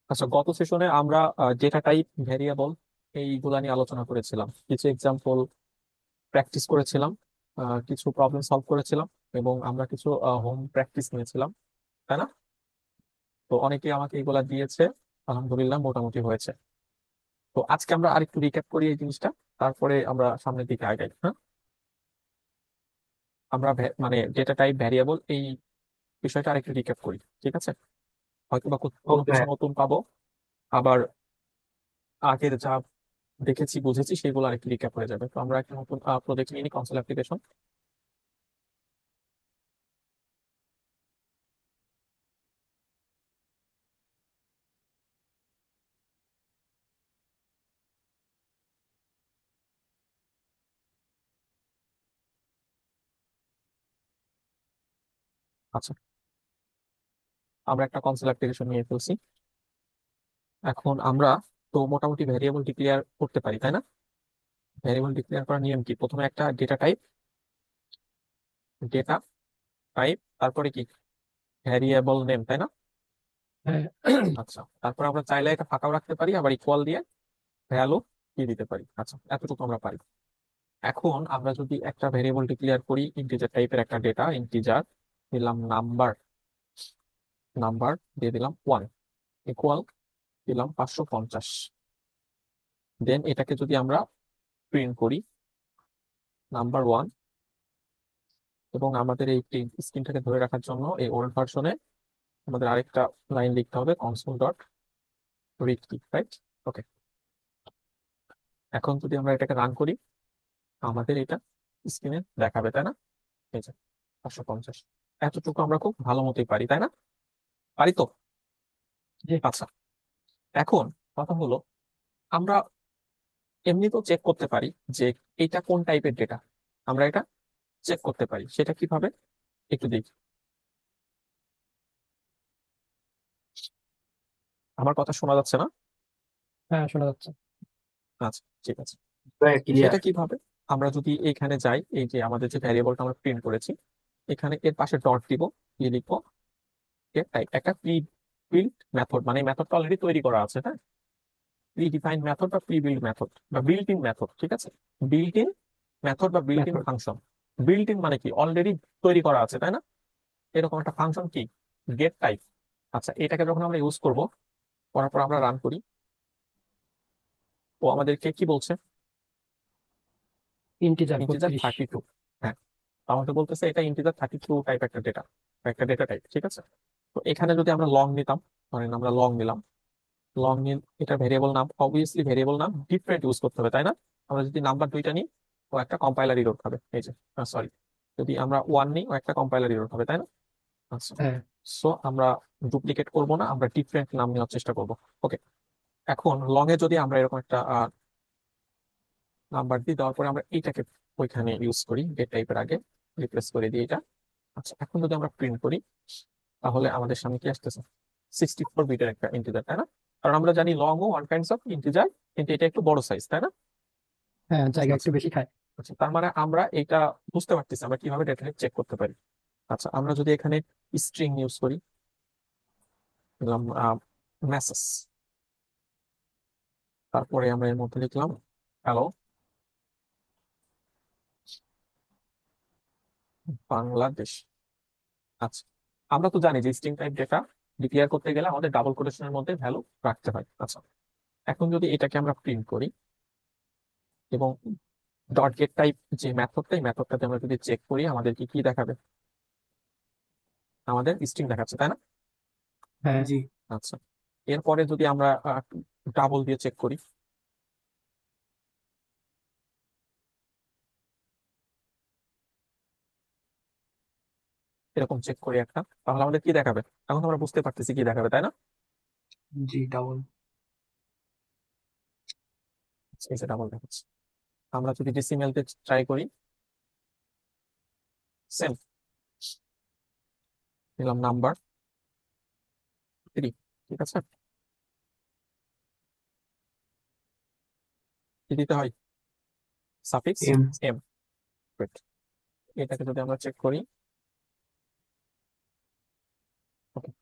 আচ্ছা, গত সেশনে আমরা ডেটা টাইপ, ভ্যারিয়েবল এইগুলা নিয়ে আলোচনা করেছিলাম, কিছু এক্সাম্পল প্র্যাকটিস করেছিলাম, কিছু প্রবলেম সলভ করেছিলাম, এবং আমরা কিছু হোম প্র্যাকটিস নিয়েছিলাম, তাই না? তো অনেকেই আমাকে এগুলা দিয়েছে, আলহামদুলিল্লাহ মোটামুটি হয়েছে। তো আজকে আমরা আরেকটু রিক্যাপ করি এই জিনিসটা, তারপরে আমরা সামনের দিকে আগাই। হ্যাঁ, আমরা মানে ডেটা টাইপ, ভ্যারিয়েবল এই বিষয়টা আরেকটু রিক্যাপ করি, ঠিক আছে? হয়তো বা কোনো ওকে কিছু ভাইয়া। নতুন পাবো, আবার আগের যা দেখেছি বুঝেছি সেগুলো আরেকটু রিক্যাপ হয়ে যাবে। তো আমরা একটা নতুন প্রজেক্ট নিয়ে নিই, কনসোল অ্যাপ্লিকেশন। আচ্ছা, আমরা একটা কনসোল অ্যাপ্লিকেশন নিয়ে ফেলছি। এখন আমরা তো মোটামুটি ভ্যারিয়েবল ডিক্লেয়ার করতে পারি, তাই না? ভ্যারিয়েবল ডিক্লেয়ার করার নিয়ম কি? প্রথমে একটা ডেটা টাইপ, ডেটা টাইপ, তারপরে কি ভ্যারিয়েবল নেম, তাই না? হ্যাঁ। আচ্ছা, তারপর আমরা চাইলে এটা ফাঁকাও রাখতে পারি, আবার ইকুয়াল দিয়ে ভ্যালু কি দিতে পারি। আচ্ছা, এতটুকু আমরা পারি। এখন আমরা যদি একটা ভ্যারিয়েবল ডিক্লেয়ার করি, ইন্টিজার টাইপের একটা ডেটা, ইন্টিজার দিলাম, নাম্বার, নাম্বার দিয়ে দিলাম 1, ইকুয়াল দিলাম 550। দেন এটাকে যদি আমরা প্রিন্ট করি, নাম্বার 1, এবং আমাদের এই স্ক্রিনটাকে ধরে রাখার জন্য এই ওল্ড ভার্সনে আমাদের আরেকটা লাইন লিখতে হবে, কনসোল ডট রিড কি, রাইট? ওকে। এখন যদি আমরা এটাকে রান করি, আমাদের এটা স্ক্রিনে দেখাবে, তাই না? এই যে 550। এতটুকু আমরা খুব ভালো মতোই পারি, তাই না? পারি তো? জি। আচ্ছা, এখন কথা হলো, আমরা এমনিতেও চেক করতে পারি যে এটা কোন টাইপের ডেটা। আমরা এটা চেক করতে পারি, সেটা কিভাবে একটু দেখি। আমার কথা শোনা যাচ্ছে না? হ্যাঁ, শোনা যাচ্ছে। আচ্ছা, ঠিক আছে। ভাইয়া ক্লিয়ার। সেটা কিভাবে? আমরা যদি এইখানে যাই, এই যে আমাদের যে ভ্যারিয়েবলটা আমরা প্রিন্ট করেছি, এখানে এর পাশে ডট দিব, দিয়ে লিখবো get type, একটা প্রি বিল্ড মেথড, মানে মেথডটা অলরেডি তৈরি করা আছে, হ্যাঁ? প্রি ডিফাইন্ড মেথড বা প্রি বিল্ড মেথড বা বিল্ট ইন মেথড, ঠিক আছে? বিল্ট ইন মেথড বা built in method. Function. Built in মানে কি? অলরেডি তৈরি করা আছে, তাই না? এরকম একটা ফাংশন কি, গেট টাইপ। আচ্ছা, এটাকে যখন আমরা ইউজ করব, করার পর আমরা রান করি, ও আমাদেরকে কি বলছে? Integer integer 32। 32। হ্যাঁ, আমাকে বলতেছে এটা ইন্টিজার 32 টাইপ একটা ডেটা, একটা ডেটা টাইপ, ঠিক আছে? তো এখানে যদি আমরা লং নিতাম, ধরেন আমরা লং নিলাম, লং নিন, এটা ভেরিয়েবল নাম, অবভিয়াসলি ভেরিয়েবল নাম ডিফারেন্ট ইউজ করতে হবে, তাই না? আমরা যদি নাম্বার দুইটা নিই, ও একটা কম্পাইলার ইরোর খাবে, এই যে, সরি, যদি আমরা 1 নিই, ও একটা কম্পাইলার ইরোর হবে, তাই না? আচ্ছা, হ্যাঁ। সো আমরা ডুপ্লিকেট করব না, আমরা ডিফারেন্ট নাম নেওয়ার চেষ্টা করব। ওকে। এখন লং এ যদি আমরা এরকম একটা নাম্বার দিই, দেওয়ার পরে আমরা এইটাকে ওইখানে ইউজ করি, গেট টাইপের আগে রিপ্লেস করে দিই এটা। আচ্ছা, এখন যদি আমরা প্রিন্ট করি, তাহলে আমাদের সামনে কি আসতেছে? 64 বিটের একটা ইন্টিজার, তাই না? কারণ আমরা জানি লং ও ওয়ান কাইন্ডস অফ ইন্টিজার, কিন্তু এটা একটু বড় সাইজ, তাই না? হ্যাঁ, জায়গা আচ্ছা, একটু বেশি খায়। আচ্ছা, তার মানে আমরা এটা বুঝতে পারতেছি আমরা কিভাবে ডেটা চেক করতে পারি। আচ্ছা, আমরা যদি এখানে স্ট্রিং ইউজ করি, দিলাম মেসেজ, তারপরে আমরা এর মধ্যে লিখলাম হ্যালো বাংলাদেশ। আচ্ছা, আমরা তো জানি যে স্ট্রিং টাইপ ডেটা ডিক্লেয়ার করতে গেলে আমাদের ডাবল কোটেশনের মধ্যে ভ্যালু রাখতে হয়। আচ্ছা, এখন যদি এটাকে আমরা প্রিন্ট করি, এবং ডট গেট টাইপ যে মেথডটা, এই মেথডটাতে আমরা যদি চেক করি, আমাদের কি কি দেখাবে? আমাদের স্ট্রিং দেখাচ্ছে, তাই না? হ্যাঁ। জি। আচ্ছা, এরপরে যদি আমরা ডাবল দিয়ে চেক করি, এরকম চেক করি একটা, তাহলে আমাদের কি দেখাবে? এখন আমরা বুঝতে পারতেছি কি দেখাবে, তাই না? জি, ডাবল। আচ্ছা, এই যে ডাবল দেখাচ্ছে। আমরা যদি ডেসিমেল তে ট্রাই করি, সেম, নিলাম নাম্বার 3, ঠিক আছে? কি দিতে হয়? Suffix M. এম। এটাকে যদি আমরা চেক করি, okay,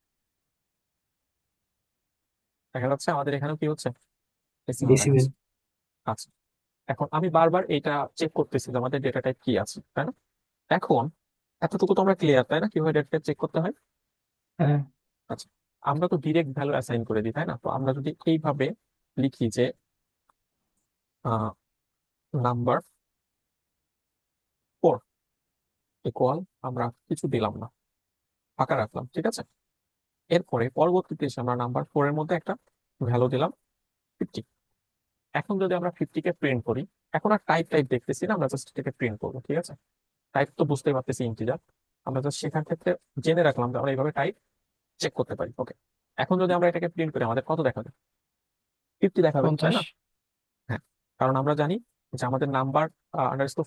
দেখা যাচ্ছে আমাদের এখানেও কি হচ্ছে, ডেসিমাল ডেসিমেল। দেখাচ্ছে। আচ্ছা, এখন আমি বারবার এটা চেক করতেছি যে আমাদের ডেটা টাইপ কি আছে, তাই না? এখন এতটুকু তো আমরা ক্লিয়ার, তাই না, কিভাবে ডেটা টাইপ চেক করতে হয়? হ্যাঁ। আচ্ছা, আমরা তো ডিরেক্ট ভ্যালু অ্যাসাইন করে দিই, তাই না? তো আমরা যদি এইভাবে লিখি যে নাম্বার 4 ইকুয়াল, আমরা কিছু দিলাম না, ফাঁকা রাখলাম, ঠিক আছে। এরপরে পরবর্তীতে এসে আমরা নাম্বার 4 এর মধ্যে একটা ভ্যালু দিলাম 50। এখন যদি আমরা 50 কে প্রিন্ট করি, এখন আর টাইপ টাইপ দেখতেছি না, আমরা জাস্ট এটাকে প্রিন্ট করবো, ঠিক আছে। টাইপ তো বুঝতেই পারতেছি ইন্টিজার, আমরা জাস্ট শেখার ক্ষেত্রে জেনে রাখলাম যে আমরা এইভাবে টাইপ চেক করতে পারি। ওকে, এখন যদি আমরা এটাকে প্রিন্ট করি আমাদের কত দেখাবে? 50 দেখাবে, তাই 50। না? হ্যাঁ, কারণ আমরা জানি যে আমাদের নাম্বার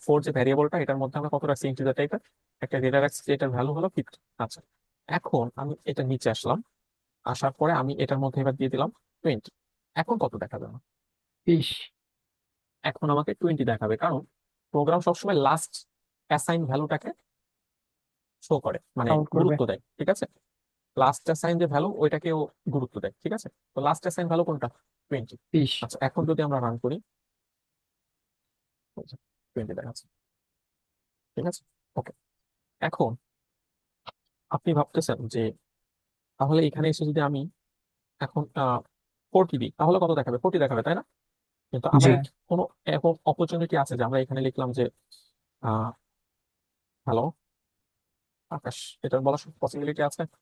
_4 যে ভ্যারিয়েবলটা, এটার মধ্যে আমরা কত রাখছি, ইন্টিজার টাইপের একটা ডেটা রাখছি, এটার ভ্যালু হলো 50। আচ্ছা, এখন আমি এটা নিচে আসলাম, আসার পরে আমি এটার মধ্যে এবার দিয়ে দিলাম 20। এখন কত দেখাবে আমার? 20। এখন আমাকে 20 দেখাবে, কারণ প্রোগ্রাম সবসময় লাস্ট অ্যাসাইন ভ্যালুটাকে শো করে, মানে কাউন্ট করবে। গুরুত্ব দেয়, ঠিক আছে। লাস্ট অ্যাসাইন যে ভ্যালু ওইটাকেও গুরুত্ব দেয়, ঠিক আছে। তো লাস্ট অ্যাসাইন ভ্যালু কোনটা? 20। 20। আচ্ছা, এখন যদি আমরা রান করি, 20 দেখাচ্ছে, ঠিক আছে। ওকে, এখন আপনি ভাবতেছেন যে তাহলে এখানে এসে যদি আমি এখন 40 দিই তাহলে কত দেখাবে? 40 দেখাবে, তাই না? কিন্তু জি। আমার হ্যাঁ। কোনো এখন অপরচুনিটি আছে যে আমরা এখানে লিখলাম যে হ্যালো আকাশ, এটার বলার পসিবিলিটি আছে? না।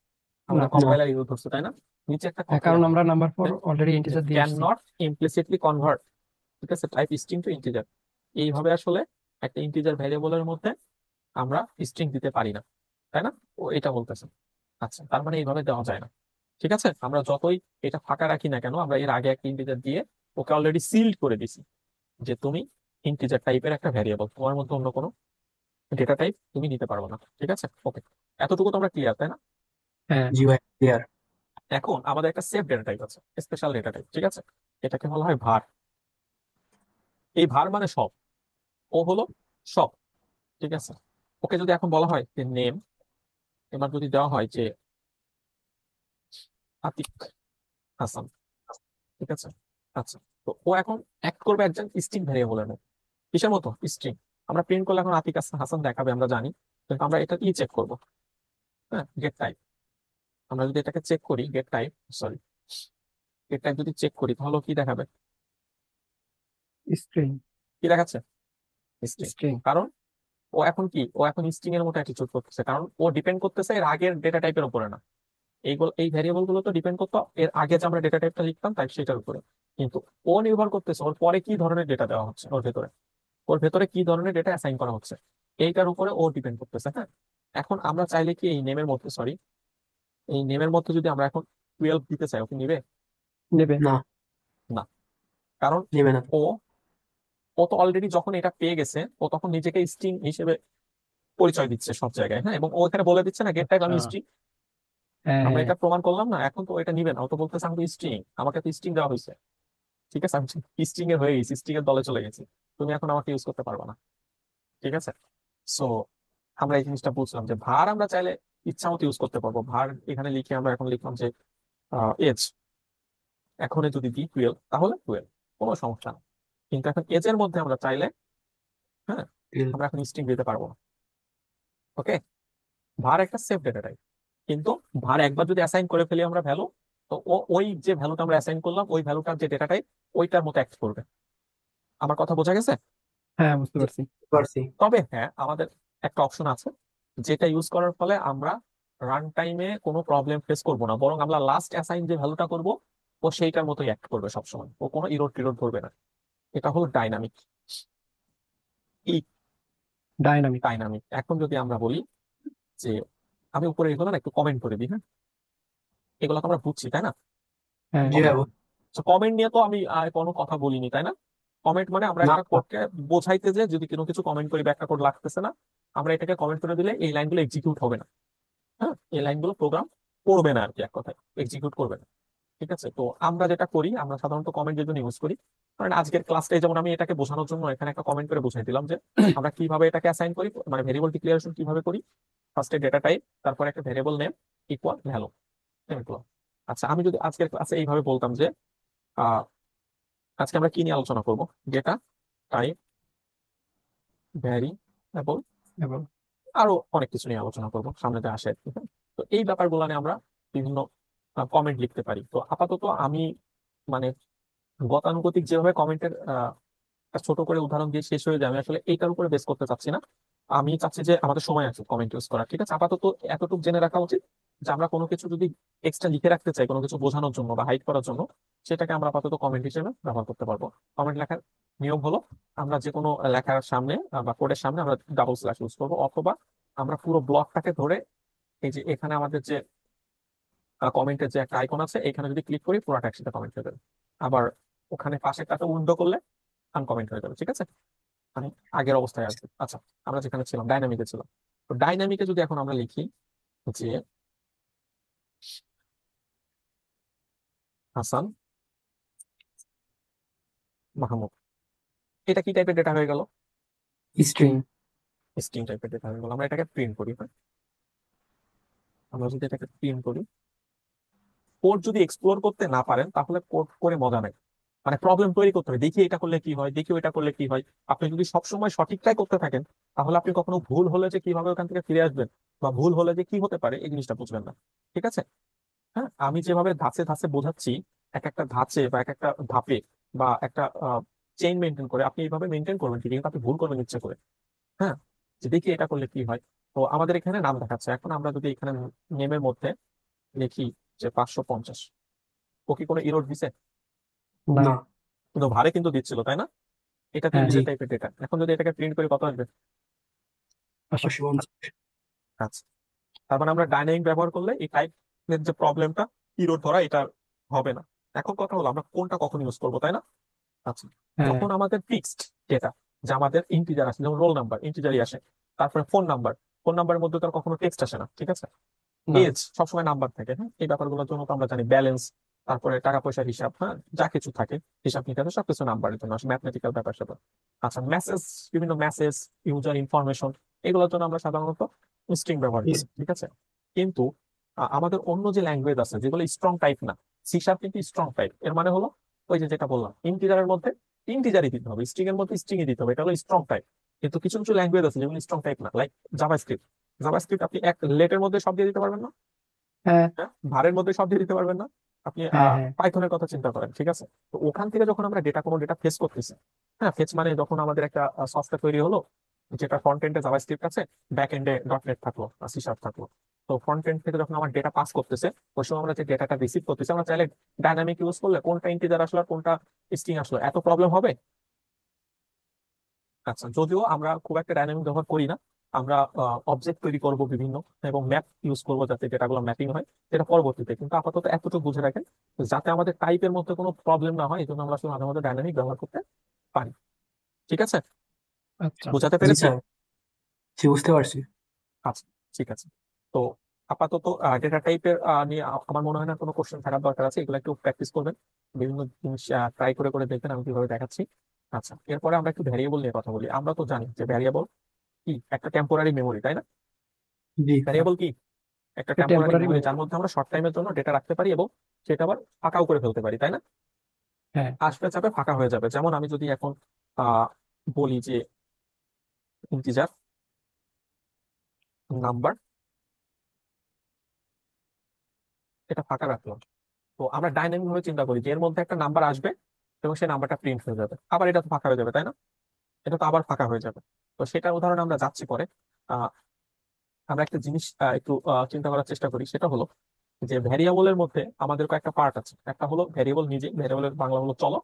আমাদের কম্পাইলার ইউজ করছে, তাই না? নিচে একটা হ্যাঁ, কথা কারণ লেখা আমরা নাম্বার 4 আছে অলরেডি যে ইন্টিজার দিয়ে ক্যান আসছি। নট ইমপ্লিসিটলি কনভার্ট, ঠিক আছে, টাইপ স্ট্রিং টু ইন্টিজার। এইভাবে আসলে একটা ইন্টিজার ভ্যারিয়েবলের মধ্যে আমরা স্ট্রিং দিতে পারি না, তাই না? ও এটা বলতেছে। আচ্ছা, তার মানে এইভাবে দেওয়া যায় না, ঠিক আছে। আমরা যতই এটা ফাঁকা রাখি না কেন, আমরা এর আগে একটা ইন্টিজার দিয়ে ওকে অলরেডি সিল্ড করে দিছি যে তুমি ইন্টিজার টাইপের একটা ভ্যারিয়েবল, তোমার মধ্যে অন্য কোনো ডেটা টাইপ তুমি নিতে পারবে না, ঠিক আছে। ওকে, এতটুকু তো আমরা ক্লিয়ার, তাই না? হ্যাঁ। জি ভাই, ক্লিয়ার। এখন আমাদের একটা সেফ ডেটা টাইপ আছে, স্পেশাল ডেটা টাইপ, ঠিক আছে। এটাকে বলা হয় ভার। এই ভার মানে সব, ও হলো সব, ঠিক আছে। ওকে যদি এখন বলা হয় যে নেম, এবার যদি দেওয়া হয় যে আতিক হাসান, ঠিক আছে। আচ্ছা, তো ও এখন অ্যাক্ট করবে একজন স্ট্রিং ভ্যারিয়েবলের মতো। কিসের মতো? স্ট্রিং। আমরা প্রিন্ট করলে এখন আতিক হাসান দেখাবে, আমরা জানি। কিন্তু আমরা এটা কি চেক করবো? হ্যাঁ, গেট টাইপ। আমরা যদি এটাকে চেক করি, get type, sorry, get type যদি চেক করি তাহলে ও কি দেখাবে? স্ট্রিং। কি দেখাচ্ছে? স্ট্রিং। স্ট্রিং। কারণ ও এখন স্ট্রিং এর মতো অ্যাটিটিউড করতেছে, কারণ ও ডিপেন্ড করতেছে এর আগের ডেটা টাইপের উপরে না। এই ভ্যারিয়েবল গুলো তো ডিপেন্ড করতো এর আগে যে আমরা ডেটা টাইপটা লিখতাম তাই সেটার উপরে। কিন্তু ও নির্ভর করতেছে ওর পরে কি ধরনের ডেটা দেওয়া হচ্ছে, ওর ভেতরে কি ধরনের ডেটা অ্যাসাইন করা হচ্ছে, এইটার উপরে ও ডিপেন্ড করতেছে। হ্যাঁ, এখন আমরা চাইলে কি এই নেমের মধ্যে যদি আমরা এখন 12 দিতে চাই, ওকে নিবে? নেবে না। না, কারণ নেবে না। ও ও তো অলরেডি যখন এটা পেয়ে গেছে, ও তখন নিজেকে স্ট্রিং হিসেবে পরিচয় দিচ্ছে সব জায়গায়। হ্যাঁ, এবং ও এখানে বলে দিচ্ছে না গেট টাইপ আচ্ছা। আমি স্ট্রিং। হ্যাঁ, আমরা হ্যাঁ। এটা প্রমাণ করলাম না? এখন তো এটা নিবে না, ও তো বলতেছে আমি স্ট্রিং, আমাকে তো স্ট্রিং দেওয়া হয়েছে, ঠিক আছে, আমি স্ট্রিং এর হয়ে গেছি, স্ট্রিং এর দলে চলে গেছি, তুমি এখন আমাকে ইউজ করতে পারবে না, ঠিক আছে। সো আমরা এই জিনিসটা বুঝলাম যে ভার আমরা চাইলে ইচ্ছা মতো ইউজ করতে পারবো। ভার এখানে লিখে আমরা এখন লিখলাম যে এজ, এখন যদি দিই 12 তাহলে 12, কোনো সমস্যা না। কিন্তু এখন এজের মধ্যে আমরা চাইলে, হ্যাঁ, আমরা এখন স্ট্রিং দিতে পারবো না। ওকে, ভার একটা সেফ ডেটা টাইপ, কিন্তু ভার একবার যদি অ্যাসাইন করে ফেলি আমরা ভ্যালু, তো ও ওই যে ভ্যালুটা আমরা অ্যাসাইন করলাম ওই ভ্যালুটার যে ডেটা টাইপ ওইটার মতো অ্যাক্ট করবে। আমার কথা বোঝা গেছে? হ্যাঁ, বুঝতে জি, পারছি। পারছি। তবে হ্যাঁ, আমাদের একটা অপশন আছে যেটা ইউজ করার ফলে আমরা রান টাইমে কোনো প্রবলেম ফেস করবো না, বরং আমরা লাস্ট অ্যাসাইন যে ভ্যালুটা করব ও সেইটার মতোই অ্যাক্ট করবে সবসময়, ও কোনো ইরোর টিরোর ধরবে না। এটা হলো ডাইনামিক। এই ডাইনামিক। ডাইনামিক, এখন যদি আমরা বলি যে আমি উপরে এগুলো না একটু কমেন্ট করে দিই, হ্যাঁ, এগুলো তো আমরা বুঝছি, তাই না? হ্যাঁ। জি ভাই, কমেন্ট নিয়ে তো আমি আর কোনো কথা বলিনি, তাই না? কমেন্ট মানে আমরা না একটা কোডকে বোঝাইতে যে যদি কোনো কিছু কমেন্ট করি বা একটা কোড লাগতেছে না, আমরা এটাকে কমেন্ট করে দিলে এই লাইনগুলো এক্সিকিউট হবে না। হ্যাঁ, এই লাইনগুলো প্রোগ্রাম করবে না আর কি, এক কথায় এক্সিকিউট করবে না, ঠিক আছে। তো আমরা যেটা করি, আমরা সাধারণত কমেন্টের জন্য ইউজ করি। কারণ আজকের ক্লাসটাই যেমন আমি এটাকে বোঝানোর জন্য এখানে একটা কমেন্ট করে বোঝাই দিলাম যে আমরা কিভাবে এটাকে অ্যাসাইন করি, মানে ভেরিয়েবল ডিক্লারেশন কিভাবে করি। ফার্স্টে ডেটা টাইপ, তারপর একটা ভেরিয়েবল নেম ইকুয়াল ভ্যালু, আচ্ছা, আমি যদি আজকের ক্লাসে এইভাবে বলতাম যে আহ আজকে আমরা কি নিয়ে আলোচনা করব, ডেটা টাইপ, ভ্যারিয়েবল, এবং আরো অনেক কিছু নিয়ে আলোচনা করব সামনেতে আসে আর কি, হ্যাঁ? তো এই ব্যাপারগুলো নিয়ে আমরা বিভিন্ন কমেন্ট লিখতে পারি। তো আপাতত আমি মানে গতানুগতিক যেভাবে কমেন্টের একটা ছোট করে উদাহরণ দিয়ে শেষ হয়ে যায়, আমি আসলে এইটার উপরে বেস করতে চাচ্ছি না। আমি চাচ্ছি যে আমাদের সময় আছে কমেন্ট ইউজ করার, ঠিক আছে? আপাতত এতটুকু জেনে রাখা উচিত যে আমরা কোনো কিছু যদি এক্সট্রা লিখে রাখতে চাই কোনো কিছু বোঝানোর জন্য বা হাইড করার জন্য, সেটাকে আমরা আপাতত কমেন্ট হিসেবে ব্যবহার করতে পারবো। কমেন্ট লেখার নিয়ম হলো আমরা যে কোনো লেখার সামনে বা কোডের সামনে আমরা ডাবল স্ল্যাশ ইউজ করবো, অথবা আমরা পুরো ব্লকটাকে ধরে এই যে এখানে আমাদের যে কমেন্টের যে একটা আইকন আছে এখানে যদি ক্লিক করি পুরোটা একসাথে কমেন্ট হয়ে যাবে। আবার ওখানে পাশেরটাতে উইন্ডো করলে আনকমেন্ট হয়ে যাবে, ঠিক আছে? মানে আগের অবস্থায় আসবে। আচ্ছা, আমরা যেখানে ছিলাম ডাইনামিকে ছিলাম। তো ডাইনামিকে যদি এখন আমরা লিখি যে হাসান মাহমুদ, এটা কি টাইপের ডেটা হয়ে গেল? স্ট্রিং। স্ট্রিং টাইপের ডেটা হয়ে গেল। আমরা এটাকে প্রিন্ট করি, হ্যাঁ? আমরা যদি এটাকে প্রিন্ট করি, কোড যদি এক্সপ্লোর করতে না পারেন তাহলে কোড করে মজা নেই। মানে প্রবলেম তৈরি করতে হবে, দেখি এটা করলে কি হয়, দেখি ওইটা করলে কি হয়। আপনি যদি সবসময় সঠিকটাই করতে থাকেন তাহলে আপনি কখনো ভুল হলে যে কিভাবে ওখান থেকে ফিরে আসবেন বা ভুল হলে যে কি হতে পারে এই জিনিসটা বুঝবেন না, ঠিক আছে? হ্যাঁ, আমি যেভাবে ধাপে ধাপে বোঝাচ্ছি, এক একটা ধাঁচে বা এক একটা ধাপে বা একটা চেইন মেনটেন করে আপনি এইভাবে মেনটেন করবেন ঠিকই, কিন্তু আপনি ভুল করবেন ইচ্ছে করে। হ্যাঁ, যে দেখি এটা করলে কি হয়। তো আমাদের এখানে নাম দেখাচ্ছে, এখন আমরা যদি এখানে নেমের মধ্যে লিখি যে 550, ও কি কোনো ইরোর দিছে? না। না। কিন্তু ভারে কিন্তু দিচ্ছিল, তাই না? এটা তো হ্যাঁ। জি। ইন্টিজার টাইপের ডেটা। এখন যদি এটাকে প্রিন্ট করি কত আসবে? 550। 550। আচ্ছা, তার মানে আমরা ডাইনামিক ব্যবহার করলে এই টাইপের যে প্রবলেমটা, ইরোর ধরা, এটা হবে না। এখন কথা হলো আমরা কোনটা কখন ইউজ করবো, তাই না? আচ্ছা, হ্যাঁ। যখন আমাদের ফিক্সড ডেটা, যে আমাদের ইন্টিজার আসে, যেমন রোল নাম্বার ইন্টিজারই আসে, তারপরে ফোন নাম্বার, ফোন নাম্বারের মধ্যে তার কখনো টেক্সট আসে না, ঠিক আছে? না। এজ সবসময় নাম্বার থাকে, হ্যাঁ? এই ব্যাপারগুলোর জন্য তো আমরা জানি ব্যালেন্স, তারপরে টাকা পয়সার হিসাব, হ্যাঁ, যা কিছু থাকে হিসাব নিকাশ সবকিছু নাম্বারের জন্য আসে, ম্যাথমেটিক্যাল ব্যাপার স্যাপার। আচ্ছা, মেসেজ, বিভিন্ন মেসেজ, ইউজার ইনফরমেশন, এগুলোর জন্য আমরা সাধারণত স্ট্রিং ব্যবহার করি, ঠিক আছে? কিন্তু আমাদের অন্য যে ল্যাঙ্গুয়েজ আছে যেগুলো স্ট্রং টাইপ না, সি শার্প কিন্তু স্ট্রং টাইপ। এর মানে হলো ওই যে যেটা বললাম, ইন্টিজারের মধ্যে ইন্টিজারই দিতে হবে, স্ট্রিং এর মধ্যে স্ট্রিংই দিতে হবে, এটা হলো স্ট্রং টাইপ। কিন্তু কিছু কিছু ল্যাঙ্গুয়েজ আছে যেগুলো স্ট্রং টাইপ না, লাইক জাভাস্ক্রিপ্ট। জাভাস্ক্রিপ্ট আপনি এক লেটের মধ্যে সব দিয়ে দিতে পারবেন না, হ্যাঁ। হ্যাঁ? ভারের মধ্যে সব দিয়ে দিতে পারবেন না। আপনি হ্যাঁ। হ্যাঁ। পাইথনের কথা চিন্তা করেন, ঠিক আছে? তো ওখান থেকে যখন আমরা কোনো ডেটা ফেস করতেছি, হ্যাঁ, ফেচ মানে যখন আমাদের একটা সফটওয়্যার তৈরি হলো যেটা ফ্রন্ট এন্ডে জাভাস্ক্রিপ্ট আছে, ব্যাক এন্ডে ডট নেট থাকলো, সি শার্প থাকলো। তো ফ্রন্ট এন্ড থেকে যখন আমার ডেটা পাস করতেছে, ওই সময় আমরা যে ডেটাটা রিসিভ করতেছি, আমরা চাইলে ডাইনামিক ইউজ করলে কোনটা ইন্টিজার আসলো আর কোনটা স্ট্রিং আসলো এত প্রবলেম হবে? আচ্ছা, যদিও আমরা খুব একটা ডাইনামিক ব্যবহার করি না, আমরা অবজেক্ট তৈরি করব বিভিন্ন, এবং ম্যাপ ইউজ করবো যাতে ডেটাগুলো ম্যাপিং হয়, এটা পরবর্তীতে। কিন্তু আপাতত এতটুকু বুঝে রাখেন যাতে আমাদের টাইপের মধ্যে কোনো প্রবলেম না হয়, এই জন্য আমরা আসলে মাঝে মাঝে ডাইনামিক ব্যবহার করতে পারি, ঠিক আছে? আচ্ছা। বোঝাতে জি পেরেছি? স্যার, জি বুঝতে পারছি। আচ্ছা, ঠিক আছে। তো আপাতত ডেটা টাইপের নিয়ে আমার মনে হয় না কোনো কোশ্চেন থাকার দরকার আছে, এগুলো একটু প্র্যাকটিস করবেন, বিভিন্ন জিনিস ট্রাই করে করে দেখবেন আমি কিভাবে দেখাচ্ছি। আচ্ছা, এরপরে আমরা একটু ভ্যারিয়েবল নিয়ে কথা বলি। আমরা তো জানি যে ভ্যারিয়েবল কি একটা টেম্পোরারি মেমোরি, তাই না? জি স্যার। ভ্যারিয়েবল কি একটা টেম্পোরারি টেম্পোরারি মেমোরি মেমোরি। যার মধ্যে আমরা শর্ট টাইমের জন্য ডেটা রাখতে পারি এবং সেটা আবার ফাঁকাও করে ফেলতে পারি, তাই না? হ্যাঁ। আসবে চাপে ফাঁকা হয়ে যাবে। যেমন আমি যদি এখন আহ বলি যে ইন্টিজার নাম্বার, এটা ফাঁকা রাখলাম। তো আমরা ডাইনামিক ভাবে চিন্তা করি যে এর মধ্যে একটা নাম্বার আসবে এবং সেই নাম্বারটা প্রিন্ট হয়ে যাবে, আবার এটা তো ফাঁকা হয়ে যাবে, তাই না? এটা তো আবার ফাঁকা হয়ে যাবে। তো সেটার উদাহরণ আমরা যাচ্ছি পরে। আহ আমরা একটা জিনিস একটু চিন্তা করার চেষ্টা করি, সেটা হলো যে ভ্যারিয়েবলের মধ্যে আমাদের কয়েকটা পার্ট আছে। একটা হলো ভ্যারিয়েবল নিজে, ভ্যারিয়েবলের বাংলা হলো চলো।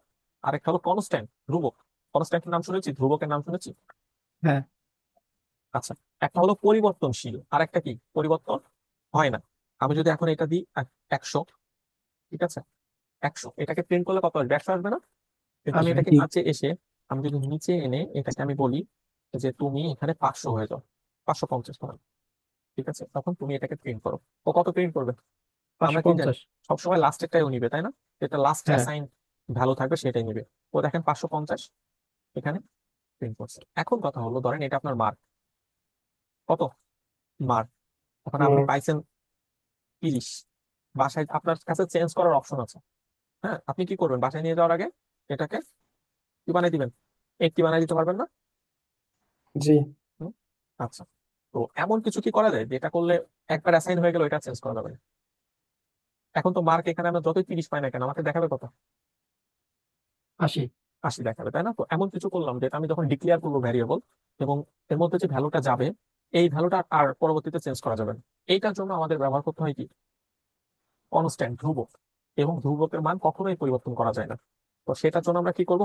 আর একটা হলো কনস্ট্যান্ট, ধ্রুবক। কনস্ট্যান্টের নাম শুনেছি, ধ্রুবকের নাম শুনেছি। হ্যাঁ। আচ্ছা, একটা হলো পরিবর্তনশীল আর একটা কি পরিবর্তন হয় না। আমি যদি এখন এটা দিই 100, ঠিক আছে? 100 এটাকে প্রিন্ট করলে কত আসবে? 100 আসবে না? কিন্তু আমি আসবে। এটাকে জি। নিচে এসে, আমি যদি নিচে এনে এটাকে আমি বলি যে তুমি এখানে 500 হয়ে যাও, 550 হবে, ঠিক আছে? তখন তুমি এটাকে প্রিন্ট করো। ও কত প্রিন্ট করবে? পাঁচশো আমরা কি জানি পঞ্চাশ সবসময় লাস্টেরটাই ও নিবে, তাই না? যেটা লাস্ট হ্যাঁ। অ্যাসাইন ভ্যালু থাকবে সেটাই নিবে। ও দেখেন 550 এখানে প্রিন্ট করছে। এখন কথা হলো ধরেন এটা আপনার মার্ক, কত মার্ক? ওখানে আপনি হুম। পাইছেন 30 বাসায় আপনার কাছে চেঞ্জ করার অপশন আছে। হ্যাঁ, আপনি কি করবেন বাসায় নিয়ে যাওয়ার আগে এটাকে কি বানিয়ে দিবেন, একটি বানিয়ে দিতে পারবেন না? জি। হুম, আচ্ছা। তো এমন কিছু কি করা যায় যেটা করলে একবার অ্যাসাইন হয়ে গেল এটা চেঞ্জ করা যাবে না? এখন তো মার্ক এখানে আমরা যতই 30 পাই না কেন আমাকে দেখাবে কত? 80। 80 দেখাবে, তাই না? তো এমন কিছু করলাম যেটা আমি যখন ডিক্লেয়ার করবো ভ্যারিয়েবল, এবং এর মধ্যে যে ভ্যালুটা যাবে এই ভ্যালুটা আর পরবর্তীতে চেঞ্জ করা যাবে না। এইটার জন্য আমাদের ব্যবহার করতে হয় কি, কনস্ট্যান্ট, ধ্রুবক। এবং ধ্রুবকের মান কখনোই পরিবর্তন করা যায় না। তো সেটার জন্য আমরা কি করব,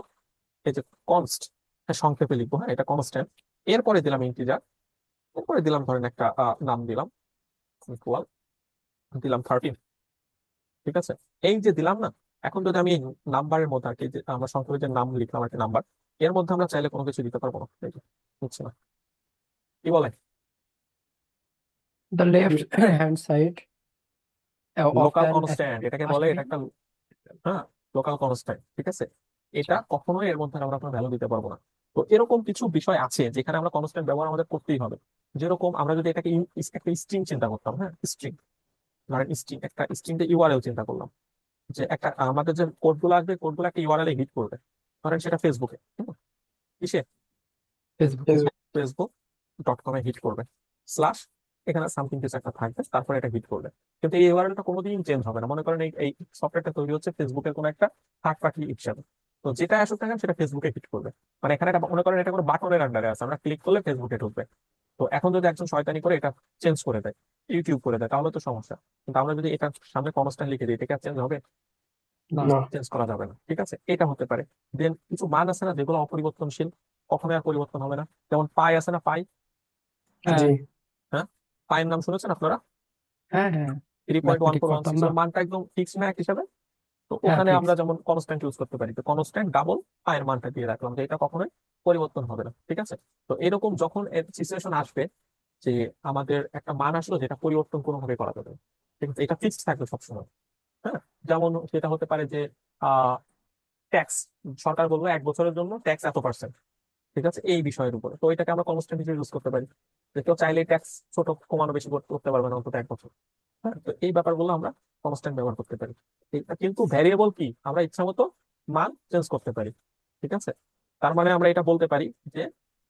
এই যে কনস্ট, সংক্ষেপে লিখবো, হ্যাঁ এটা কনস্ট্যান্ট, এরপরে দিলাম ইন্টিজার, এরপরে দিলাম ধরেন একটা নাম দিলাম, ইকুয়াল, দিলাম 13। ঠিক আছে, এই যে দিলাম না, এখন যদি আমি নাম্বারের মধ্যে আর কি, যে আমরা সংক্ষেপে যে নাম লিখলাম একটা নাম্বার, এর মধ্যে আমরা চাইলে কোনো কিছু দিতে পারবো না, এই যে, বুঝছি না কি বলে, The left hand side of local an constant এটাকে বলে, এটা string. একটা, হ্যাঁ, লোকাল কনস্ট্যান্ট। ঠিক আছে, এটা কখনোই এর মধ্যে আমরা কোনো ভ্যালু দিতে পারবো না। তো এরকম কিছু বিষয় আছে যেখানে আমরা কনস্ট্যান্ট ব্যবহার আমাদের করতেই হবে। যেরকম আমরা যদি এটাকে একটা স্ট্রিং চিন্তা করতাম, হ্যাঁ স্ট্রিং, ধরেন স্ট্রিং, একটা স্ট্রিংটা ইউআরএল চিন্তা করলাম, যে একটা আমাদের যে কোডগুলো আসবে কোডগুলো একটা ইউআরএল এ হিট করবে, ধরেন সেটা ফেসবুকে, কিসে, Facebook. ফেসবুক। facebook.com এ হিট করবে, স্ল্যাশ, এখানে সামথিং কিছু একটা থাকবে, তারপরে এটা হিট করবে। কিন্তু এই ইউআরএলটা কোনোদিন চেঞ্জ হবে না। মনে করেন এই এই সফটওয়্যারটা তৈরি হচ্ছে ফেসবুকের কোনো একটা থার্ড পার্টি হিসাবে, তো যেটা আসুক না কেন সেটা ফেসবুকে হিট করবে। মানে এখানে একটা মনে করেন এটা কোনো বাটনের আন্ডারে আছে, আমরা ক্লিক করলে ফেসবুকে ঢুকবে। তো এখন যদি একজন শয়তানি করে এটা চেঞ্জ করে দেয়, ইউটিউব করে দেয়, তাহলে তো সমস্যা। কিন্তু আমরা যদি এটা সামনে কনস্ট্যান্ট লিখে দিই, এটা চেঞ্জ হবে? না। না। চেঞ্জ করা যাবে না। ঠিক আছে, এটা হতে পারে। দেন কিছু মান আছে না যেগুলো অপরিবর্তনশীল, কখনোই আর পরিবর্তন হবে না, যেমন পাই আছে না, পাই, জি। হ্যাঁ হ্যাঁ, পায়ের নাম শুনেছেন আপনারা? হ্যাঁ হ্যাঁ, 3.1416 ম্যাথমেটিক করতাম না। ওর মানটা একদম ফিক্স না এক হিসাবে। তো হ্যাঁ ওখানে ফিক্স। আমরা যেমন কনস্ট্যান্ট ইউজ করতে পারি, তো কনস্ট্যান্ট ডাবল পায়ের মানটা দিয়ে রাখলাম, যে এটা কখনোই পরিবর্তন হবে না। ঠিক আছে, তো এরকম যখন সিচুয়েশন আসবে যে আমাদের একটা মান আসলো যেটা পরিবর্তন কোনোভাবে করা যাবে না, ঠিক আছে, এটা ফিক্সড থাকবে সবসময়। হ্যাঁ, যেমন সেটা হতে পারে যে ট্যাক্স, সরকার বলবো 1 বছরের জন্য ট্যাক্স এত%। ঠিক আছে, এই বিষয়ের উপরে তো এটাকে আমরা কনস্ট্যান্ট হিসেবে ইউজ করতে পারি, যে কেউ চাইলে ট্যাক্স ছোট কমানো বেশি করতে পারবে না অন্তত 1 বছর। হ্যাঁ, তো এই ব্যাপারগুলো আমরা কনস্ট্যান্ট ব্যবহার করতে পারি। এটা কিন্তু ভ্যারিয়েবল কি, আমরা ইচ্ছা মতো মান চেঞ্জ করতে পারি। ঠিক আছে, তার মানে আমরা এটা বলতে পারি যে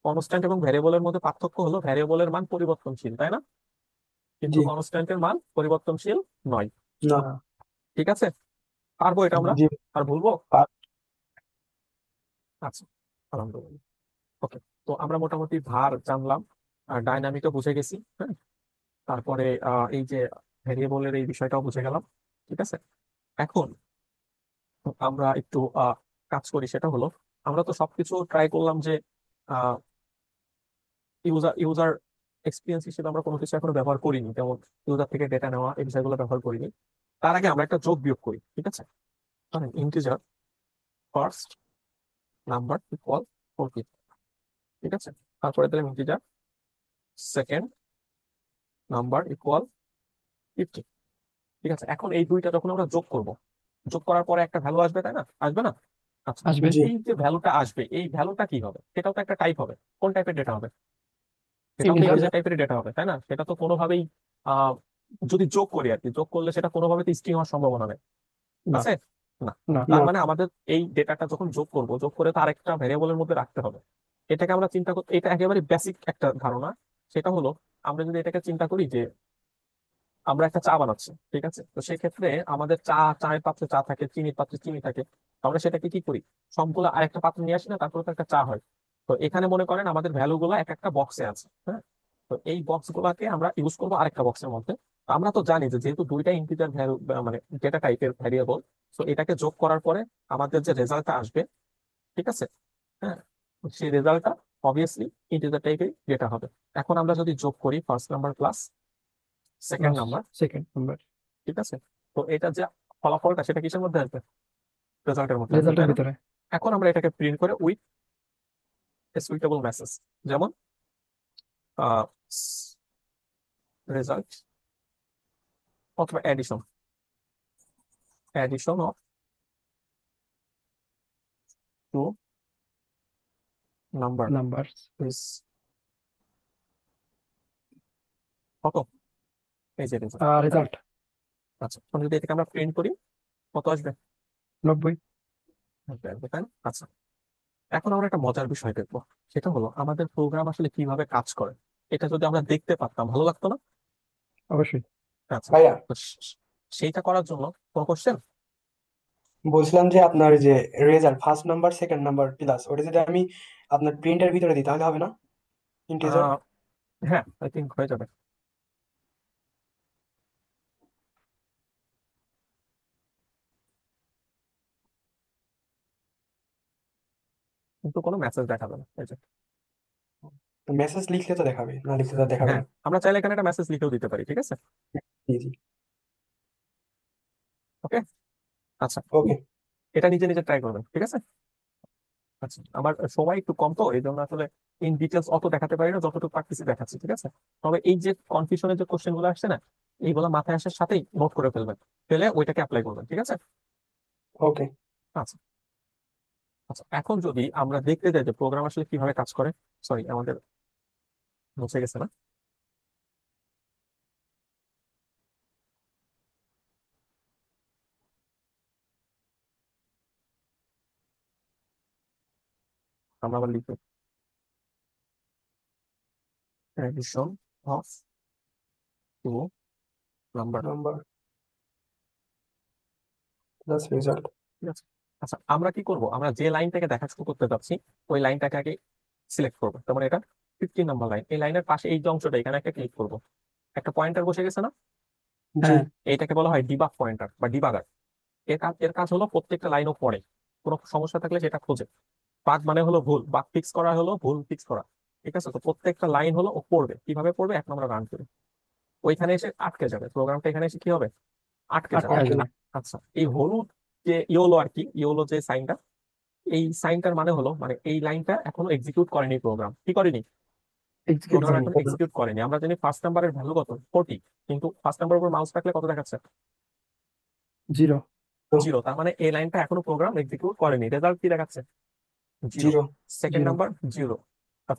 কনস্ট্যান্ট এবং ভ্যারিয়েবলের মধ্যে পার্থক্য হলো ভ্যারিয়েবলের মান পরিবর্তনশীল, তাই না? কিন্তু জি। কনস্ট্যান্টের মান পরিবর্তনশীল নয়। না। না। ঠিক আছে, পারবো এটা আমরা, জি। আর ভুলবো? পা- আচ্ছা, আলহামদুলিল্লাহ। ওকে, তো আমরা মোটামুটি ভার জানলাম, আর ডাইনামিকও বুঝে গেছি, হ্যাঁ। তারপরে এই যে ভ্যারিয়েবলের এই বিষয়টাও বুঝে গেলাম। ঠিক আছে, এখন আমরা একটু কাজ করি, সেটা হলো আমরা তো সবকিছু ট্রাই করলাম যে ইউজার ইউজার এক্সপিরিয়েন্স হিসেবে আমরা কোনো কিছু এখনো ব্যবহার করিনি, যেমন ইউজার থেকে ডেটা নেওয়া, এই বিষয়গুলো ব্যবহার করিনি। তার আগে আমরা একটা যোগ বিয়োগ করি। ঠিক আছে, ধরেন ইন্টিজার ফার্স্ট নাম্বার ইকুয়াল 40। ঠিক আছে, তারপরে দিলাম ইন্টিজার সেকেন্ড নাম্বার ইকুয়াল 50। ঠিক আছে, এখন এই দুইটা যখন আমরা যোগ করব, যোগ করার পরে একটা ভ্যালু আসবে, তাই না? আসবে না? আচ্ছা, আসবে। জি। এই যে ভ্যালুটা আসবে এই ভ্যালুটা কি হবে, সেটাও তো একটা টাইপ হবে। কোন টাইপের ডেটা হবে? সেটাও তো ইন্টিজার। ইন্টিজার টাইপের ডেটা হবে, তাই না? সেটা তো কোনোভাবেই আহ যদি যোগ করি আর কি, যোগ করলে সেটা কোনোভাবে তো স্ট্রিং হওয়ার সম্ভাবনা নেই, না। আছে? না। না। তার না। মানে আমাদের এই ডেটাটা যখন যোগ করব, যোগ করে তার একটা ভ্যারিয়েবলের মধ্যে রাখতে হবে। এটাকে আমরা চিন্তা করতে, এটা একেবারে বেসিক একটা ধারণা। সেটা হলো আমরা যদি এটাকে চিন্তা করি যে আমরা একটা চা বানাচ্ছি, ঠিক আছে, তো সেক্ষেত্রে আমাদের চায়ের পাত্রে চা থাকে, চিনির পাত্রে চিনি থাকে। তো আমরা সেটাকে কি করি, সবগুলো আরেকটা পাত্রে নিয়ে আসি না, তারপরে তো একটা চা হয়। তো এখানে মনে করেন আমাদের ভ্যালু গুলো এক একটা বক্সে আছে, হ্যাঁ। তো এই বক্স গুলাকে আমরা ইউজ করবো আরেকটা বক্সের মধ্যে। তো আমরা তো জানি যে যেহেতু দুইটা ইন্টিজার ভ্যালু, মানে ডেটা টাইপের ভ্যারিয়েবল, তো এটাকে যোগ করার পরে আমাদের যে রেজাল্টটা আসবে, ঠিক আছে, হ্যাঁ, সেই রেজাল্টটা অবভিয়াসলি ইন্টিজার টাইপের ডেটা হবে। এখন আমরা যদি যোগ করি first number plus second plus number, second number. ঠিক আছে, তো এটা যে ফলাফলটা সেটা কিসের মধ্যে আসবে, রেজাল্টের মধ্যে আসবে, রেজাল্টের তাই না? ভিতরে। এখন আমরা এটাকে প্রিন্ট করে উইথ এ সুইটেবল মেসেজ, যেমন রেজাল্ট অথবা addition, addition of two number number. Is কত, এই যে রেজাল্ট, রেজাল্ট। আচ্ছা, এখন যদি এটাকে আমরা প্রিন্ট করি কত আসবে? 90। আসবে, তাই না? আচ্ছা, এখন আমরা একটা মজার বিষয় দেখবো, সেটা হলো আমাদের প্রোগ্রাম আসলে কিভাবে কাজ করে। এটা যদি আমরা দেখতে পারতাম ভালো লাগতো না? অবশ্যই। আচ্ছা, ভাইয়া তো সেইটা করার জন্য কোনো কোশ্চেন? বলছিলাম যে আপনার যে result first number second number plus ওটা যদি আমি আপনার প্রিন্টের ভিতরে দিই তাহলে হবে না ইন্টিজার? হ্যাঁ, আই থিঙ্ক হয়ে যাবে। কিন্তু কোনো মেসেজ দেখাবে না, এই যে। মেসেজ লিখলে তো দেখাবে, না লিখলে তো দেখাবে হ্যাঁ, না। আমরা চাইলে এখানে একটা মেসেজ লিখেও দিতে পারি, ঠিক আছে? জি জি। ওকে। আচ্ছা, ওকে। এটা নিজে নিজে ট্রাই করবেন, ঠিক আছে? আচ্ছা, আমার সময় একটু কম তো এই জন্য আসলে ইন ডিটেলস অত দেখাতে পারি না, যতটুকু পারতেছি দেখাচ্ছি, ঠিক আছে? তবে এই যে কনফিউশনের যে কোশ্চেন গুলো আসছে না, এইগুলো মাথায় আসার সাথেই নোট করে ফেলবেন, ফেলে ওইটাকে অ্যাপ্লাই করবেন, ঠিক আছে? ওকে। আচ্ছা। আচ্ছা, এখন যদি আমরা দেখতে যাই যে প্রোগ্রাম আসলে কিভাবে কাজ করে। সরি, আমাদের মুছে গেছে না? আমরা আবার লিখবো addition of two number, number plus result. ঠিক আছে? আচ্ছা, আমরা কি করব, আমরা যে লাইনটাকে দেখা শুরু করতে যাচ্ছি ওই লাইনটাকে আগে সিলেক্ট করবো। তার মানে এটা 15 নম্বর লাইন, এই লাইনের পাশে এই যে অংশটা এখানে একটা ক্লিক করবো, একটা পয়েন্টার বসে গেছে না? জি। হ্যাঁ। এইটাকে বলা হয় ডিবাগ পয়েন্টার বা ডিবাগার। এর কাজ হলো প্রত্যেকটা লাইনও পড়ে, কোনো সমস্যা থাকলে সেটা খোঁজে। বাগ মানে হলো ভুল, বাগ ফিক্স করা হলো ভুল ফিক্স করা, ঠিক আছে? তো প্রত্যেকটা লাইন হলো ও পড়বে, কিভাবে পড়বে, এখন আমরা রান করি ওইখানে এসে আটকে যাবে, প্রোগ্রামটা এখানে এসে কি হবে, আটকে যাবে। আটকায় ওকে। যাবে। আচ্ছা, এই হলুদ যে ইয়োলো আর কি, ইয়োলো যে সাইনটা, এই সাইনটার মানে হলো মানে এই লাইনটা এখনো এক্সিকিউট করেনি প্রোগ্রাম, কি করেনি, এক্সিকিউট প্রোগ্রাম করেনি। এখন এক্সিকিউট করেনি। আমরা জানি ফার্স্ট নাম্বারের ভ্যালু কত, 40, কিন্তু ফার্স্ট নাম্বার উপর মাউস রাখলে কত দেখাচ্ছে, 0। 0। তার মানে এই লাইনটা এখনো প্রোগ্রাম এক্সিকিউট করেনি, রেজাল্ট কি দেখাচ্ছে, 0। Zero. Second 0। Number 0,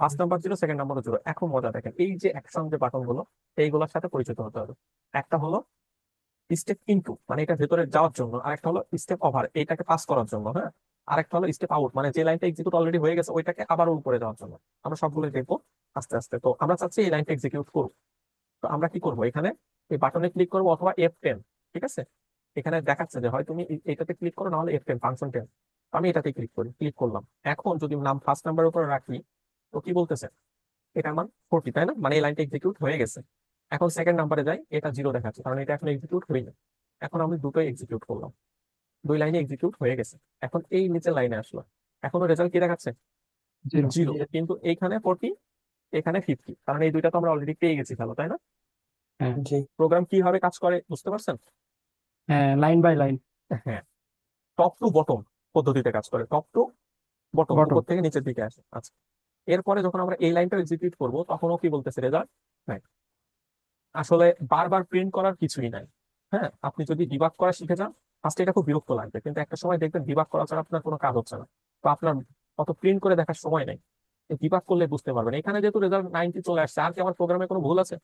first number 0, second নাম্বারও 0। এখন মজা দেখেন, এই যে অ্যাকশন যে বাটন গুলো, এইগুলোর সাথে পরিচিত হতে হবে। একটা হলো স্টেপ ইনটু, মানে এটা ভেতরে যাওয়ার জন্য, আরেকটা হলো স্টেপ ওভার, এইটাকে পাস করার জন্য, হ্যাঁ। আরেকটা হলো স্টেপ আউট, মানে যে লাইনটা এক্সিকিউট অলরেডি হয়ে গেছে ওইটাকে আবার উপরে যাওয়ার জন্য। আমরা সবগুলো দেখবো আস্তে আস্তে। তো আমরা চাচ্ছি এই লাইনটা এক্সিকিউট করব। তো আমরা কি করবো, এখানে এই বাটনে ক্লিক করবো অথবা F10, ঠিক আছে? এখানে দেখাচ্ছে যে হয় তুমি এটাতে ক্লিক করো, না হলে F10 ফাংশন 10। আমি এটাতে ক্লিক করি, ক্লিক করলাম। এখন যদি নাম ফার্স্ট নাম্বারের উপর রাখি, তো কি বলতেছে, এটা আমার 40, তাই না? মানে এই লাইনটা এক্সিকিউট হয়ে গেছে। এখন সেকেন্ড নাম্বারে যাই, এটা 0 দেখাচ্ছে, কারণ এটা এখন এক্সিকিউট হয়নি। এখন আমি দুটোই এক্সিকিউট করলাম, দুই লাইনে এক্সিকিউট হয়ে গেছে। এখন এই নিচের লাইনে আসলো, এখনো রেজাল্ট কি দেখাচ্ছে, 0। 0। কিন্তু এইখানে 40, এখানে 50, কারণ এই দুইটা তো আমরা অলরেডি পেয়ে গেছি ভালো, তাই না? হ্যাঁ। জি। প্রোগ্রাম কিভাবে কাজ করে বুঝতে পারছেন? হ্যাঁ, লাইন বাই লাইন। হ্যাঁ, টপ টু বটম পদ্ধতিতে কাজ করে, টপ টু বটম, বটম। উপর থেকে নিচের দিকে আসে। আচ্ছা, এরপরে যখন আমরা এই লাইনটা এক্সিকিউট করবো তখনও কি বলতেছে, রেজাল্ট নাই। আসলে বারবার প্রিন্ট করার কিছুই নাই। হ্যাঁ, আপনি যদি ডিবাগ করা শিখে যান, ফার্স্টে এটা খুব বিরক্ত লাগবে, কিন্তু একটা সময় দেখবেন ডিবাগ করা ছাড়া আপনার কোনো কাজ হচ্ছে না, বা আপনার অত প্রিন্ট করে দেখার সময় নেই। ডিবাগ করলে বুঝতে পারবেন। এখানে যেহেতু রেজাল্ট 90 চলে আসছে, আর কি আমার প্রোগ্রামে কোনো ভুল আছে?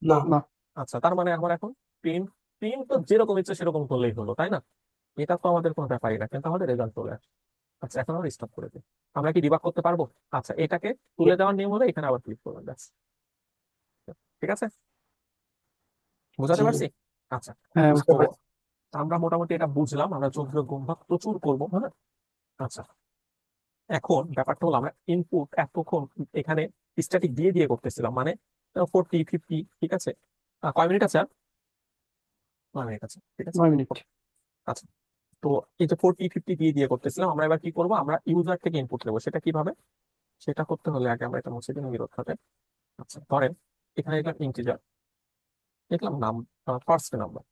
না। না। আচ্ছা, তার মানে আমার এখন প্রিন্ট প্রিন্ট তো যেরকম ইচ্ছে সেরকম করলেই হলো, তাই না? এটা তো আমাদের কোনো ব্যাপারই না, কিন্তু আমাদের রেজাল্ট চলে আসে। আচ্ছা, এখন আমরা স্টপ করে দিই। আমরা কি ডিবাগ করতে পারবো? আচ্ছা, এটাকে তুলে দেওয়ার নিয়ম হলো এখানে আবার ক্লিক করবেন, ব্যাস। ঠিক আছে, বোঝাতে জি। পারছি? আচ্ছা, হ্যাঁ, বুঝতে বুঝতে তো পারছি। আমরা মোটামুটি এটা বুঝলাম, আমরা যোগ গুণ ভাগ প্রচুর করবো, হ্যাঁ। আচ্ছা, এখন ব্যাপারটা হলো আমরা ইনপুট এতক্ষণ এখানে স্ট্যাটিক দিয়ে দিয়ে করতেছিলাম, মানে 40, 50, ঠিক আছে? কয় মিনিট আছে আর? 9 মিনিট আছে, ঠিক আছে। 9 মিনিট। আচ্ছা, তো এই যে 40, 50 দিয়ে দিয়ে করতেছিলাম, আমরা এবার কি করবো, আমরা ইউজার থেকে ইনপুট নেবো। সেটা কিভাবে, সেটা করতে হলে আগে আমরা এটা মুছে দিন বিরোধ খাতে। আচ্ছা, ধরেন এখানে লিখলাম ইন্টিজার, লিখলাম নাম, first number,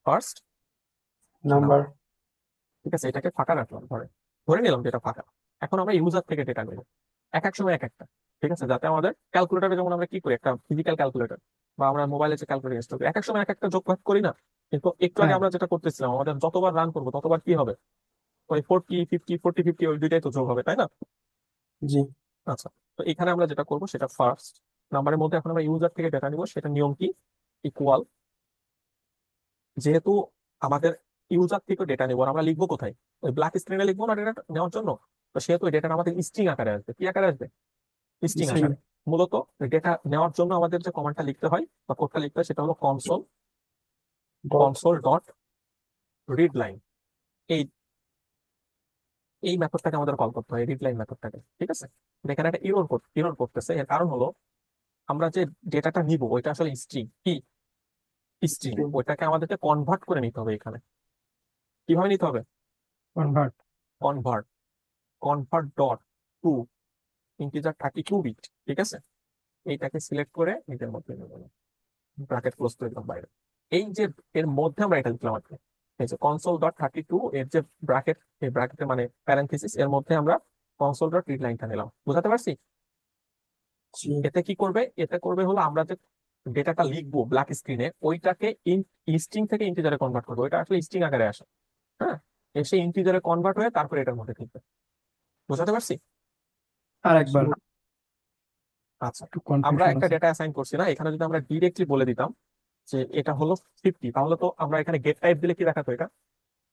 first number. Number, ঠিক আছে? এটাকে ফাঁকা রাখলাম, ধরে নিলাম যে এটা ফাঁকা। এখন আমরা ইউজার থেকে ডেটা নেবো, এক এক সময় এক একটা, ঠিক আছে? যাতে আমাদের ক্যালকুলেটারে যেমন আমরা কি করি, একটা ফিজিক্যাল ক্যালকুলেটর বা আমরা মোবাইলে যে ক্যালকুলেটর ইনস্টল করি, এক এক সময় এক একটা যোগ ভাগ করি না? কিন্তু একটু আগে হ্যাঁ। আমরা যেটা করতেছিলাম, আমাদের যতবার রান করবো ততবার কি হবে, ওই 40, 50, 40, 50 ওই দুইটাই তো যোগ হবে, তাই না? জি। আচ্ছা, তো এখানে আমরা যেটা করবো সেটা ফার্স্ট নাম্বারের মধ্যে এখন আমরা ইউজার থেকে ডেটা নিব, সেটা নিয়ম কি, ইকুয়াল যেহেতু আমাদের ইউজার থেকে ডেটা নেবো, আর আমরা লিখবো কোথায়? ওই ব্ল্যাক স্ক্রিনে লিখবো না ডেটা নেওয়ার জন্য। তো সেহেতু ডেটাটা আমাদের স্ট্রিং আকারে আসবে। কি আকারে আসবে? স্ট্রিং string, আকারে। মূলত ডেটা নেওয়ার জন্য আমাদের যে কমান্ডটা লিখতে হয় বা কোডটা লিখতে হয় সেটা হলো console dot console dot read line. এই এই মেথডটাকে আমাদের কল করতে হয়, রিড লাইন মেথডটাকে। ঠিক আছে? এখানে একটা ইরর করতেছে। এর কারণ হলো আমরা যে ডেটাটা নিব ওইটা আসলে স্ট্রিং। কি স্ট্রিং? স্ট্রিং ওইটাকে আমাদেরকে কনভার্ট করে নিতে হবে এখানে। কিভাবে নিতে হবে? convert, convert convert dot to integer 32 bit. ঠিক আছে? এইটাকে সিলেক্ট করে এটার মধ্যে নেব, ব্র্যাকেট ক্লোজ করে দিলাম বাইরে। এই যে এর মধ্যে আমরা এটা লিখলাম আর কি, এই যে কনসোল ডট 32 এর যে ব্র্যাকেট, এই ব্র্যাকেটের মানে প্যারেন্থেসিস, এর মধ্যে আমরা কনসোল ডট রিড লাইনটা নিলাম। বুঝাতে পারছি? জি এতে কি করবে? এতে করবে হলো আমরা যে ডেটাটা লিখবো ব্ল্যাক স্ক্রিনে ওইটাকে স্ট্রিং থেকে ইন্টিজারে কনভার্ট করবো। ওইটা আসলে স্ট্রিং আকারে আসে। হ্যাঁ, এসে ইন্টিজারে কনভার্ট হয়ে তারপরে এটার মধ্যে লিখবে। বুঝাতে পারছি? আর একবার আচ্ছা, একটু আমরা কনফিউশন একটা আছে। ডেটা অ্যাসাইন করছি না, এখানে যদি আমরা ডিরেক্টলি বলে দিতাম যে এটা হলো 50, তাহলে তো আমরা এখানে গেট টাইপ দিলে কি দেখাতো? এটা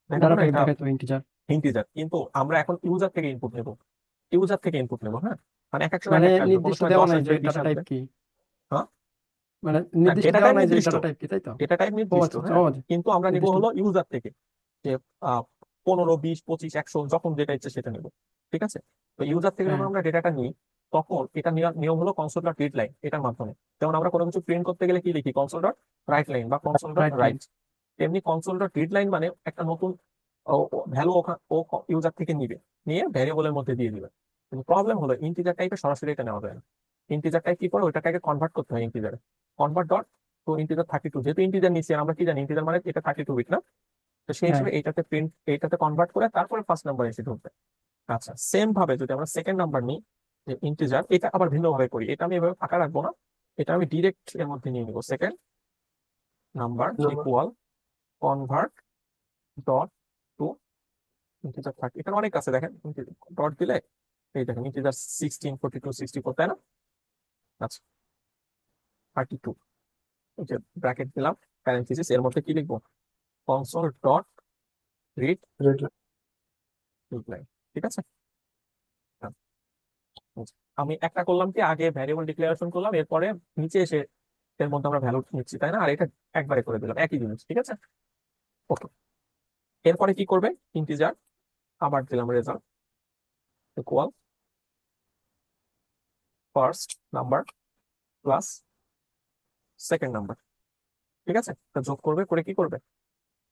দেখাতো ডাটা না টাইপ এটা দেখায় তো ইন্টিজার, ইন্টিজার। কিন্তু আমরা এখন ইউজার থেকে ইনপুট নেব, ইউজার থেকে ইনপুট নেবো। হ্যাঁ, মানে এক এক সময় মানে এক একটা আসবে, কোনো নির্দিষ্ট সময় দেওয়া 10 নাই যে আসবে, 20 ডাটা টাইপ আসবে। কি, হ্যাঁ, মানে না, নির্দিষ্ট ডেটা দেওয়া টাইপ নাই যে নির্দিষ্ট, ডাটা টাইপ কি, তাই তো? ডেটা টাইপ ও নির্দিষ্ট। আচ্ছা আচ্ছা, হ্যাঁ, ও কিন্তু আমরা নিব নির্দিষ্ট। হলো ইউজার থেকে, যে 15, 20, 25, 100 যখন যেটা ইচ্ছে সেটা নেব। ঠিক আছে? তো ইউজার থেকে যখন হ্যাঁ আমরা ডেটাটা নিই তখন এটা নিয়ম হলো কনসোল ডট রিড লাইন, এটার মাধ্যমে। যেমন আমরা কোনো কিছু প্রিন্ট করতে গেলে কি লিখি? কনসোল ডট রাইট লাইন বা console dot right line, right. তেমনি কনসোল ডট রিড লাইন মানে একটা নতুন ভ্যালু ও ইউজার থেকে নিবে, নিয়ে ভ্যারিয়েবলের মধ্যে দিয়ে দিবে। কিন্তু প্রবলেম হলো ইন্টিজার টাইপে সরাসরি এটা নেওয়া যায় না। ইন্টিজার টাইপ কি করে? ওইটাকে আগে কনভার্ট করতে হয় ইন্টিজারে। কনভার্ট ডট টু ইন্টিজার 32, যেহেতু ইন্টিজার নিচ্ছি আর আমরা কি জানি ইন্টিজার মানে এটা 32 বিট না। তো সেই হ্যাঁ হিসেবে এইটাতে কনভার্ট করে তারপরে ফার্স্ট নাম্বার এসে ঢুকবে। আচ্ছা, সেম ভাবে যদি আমরা সেকেন্ড নাম্বার নিই, যে ইন্টিজার, এটা আবার ভিন্নভাবে করি। এটা আমি এভাবে ফাঁকা রাখবো না, এটা আমি ডিরেক্ট এর মধ্যে নিয়ে নিবো। Second number number equal convert dot to integer 30। এখানে অনেক আছে দেখেন, ডট দিলে এই দেখেন ইন্টিজার 16, 42, 64, তাই না? আচ্ছা, 32, এই যে ব্র্যাকেট দিলাম, প্যারেন্থেসিস, এর মধ্যে কি লিখবো? Console dot read red line. ঠিক আছে? আচ্ছা, আমি একটা করলাম কি, আগে ভ্যারিয়েবল ডিক্লারেশন করলাম, এরপরে নিচে এসে এর মধ্যে আমরা ভ্যালু নিচ্ছি, তাই না? আর এটা একবারে করে দিলাম, একই জিনিস। ঠিক আছে? ওকে, এরপরে কি করবে? ইন্টিজার আবার দিলাম result equal first number plus second number. ঠিক আছে? তা যোগ করবে, করে কি করবে?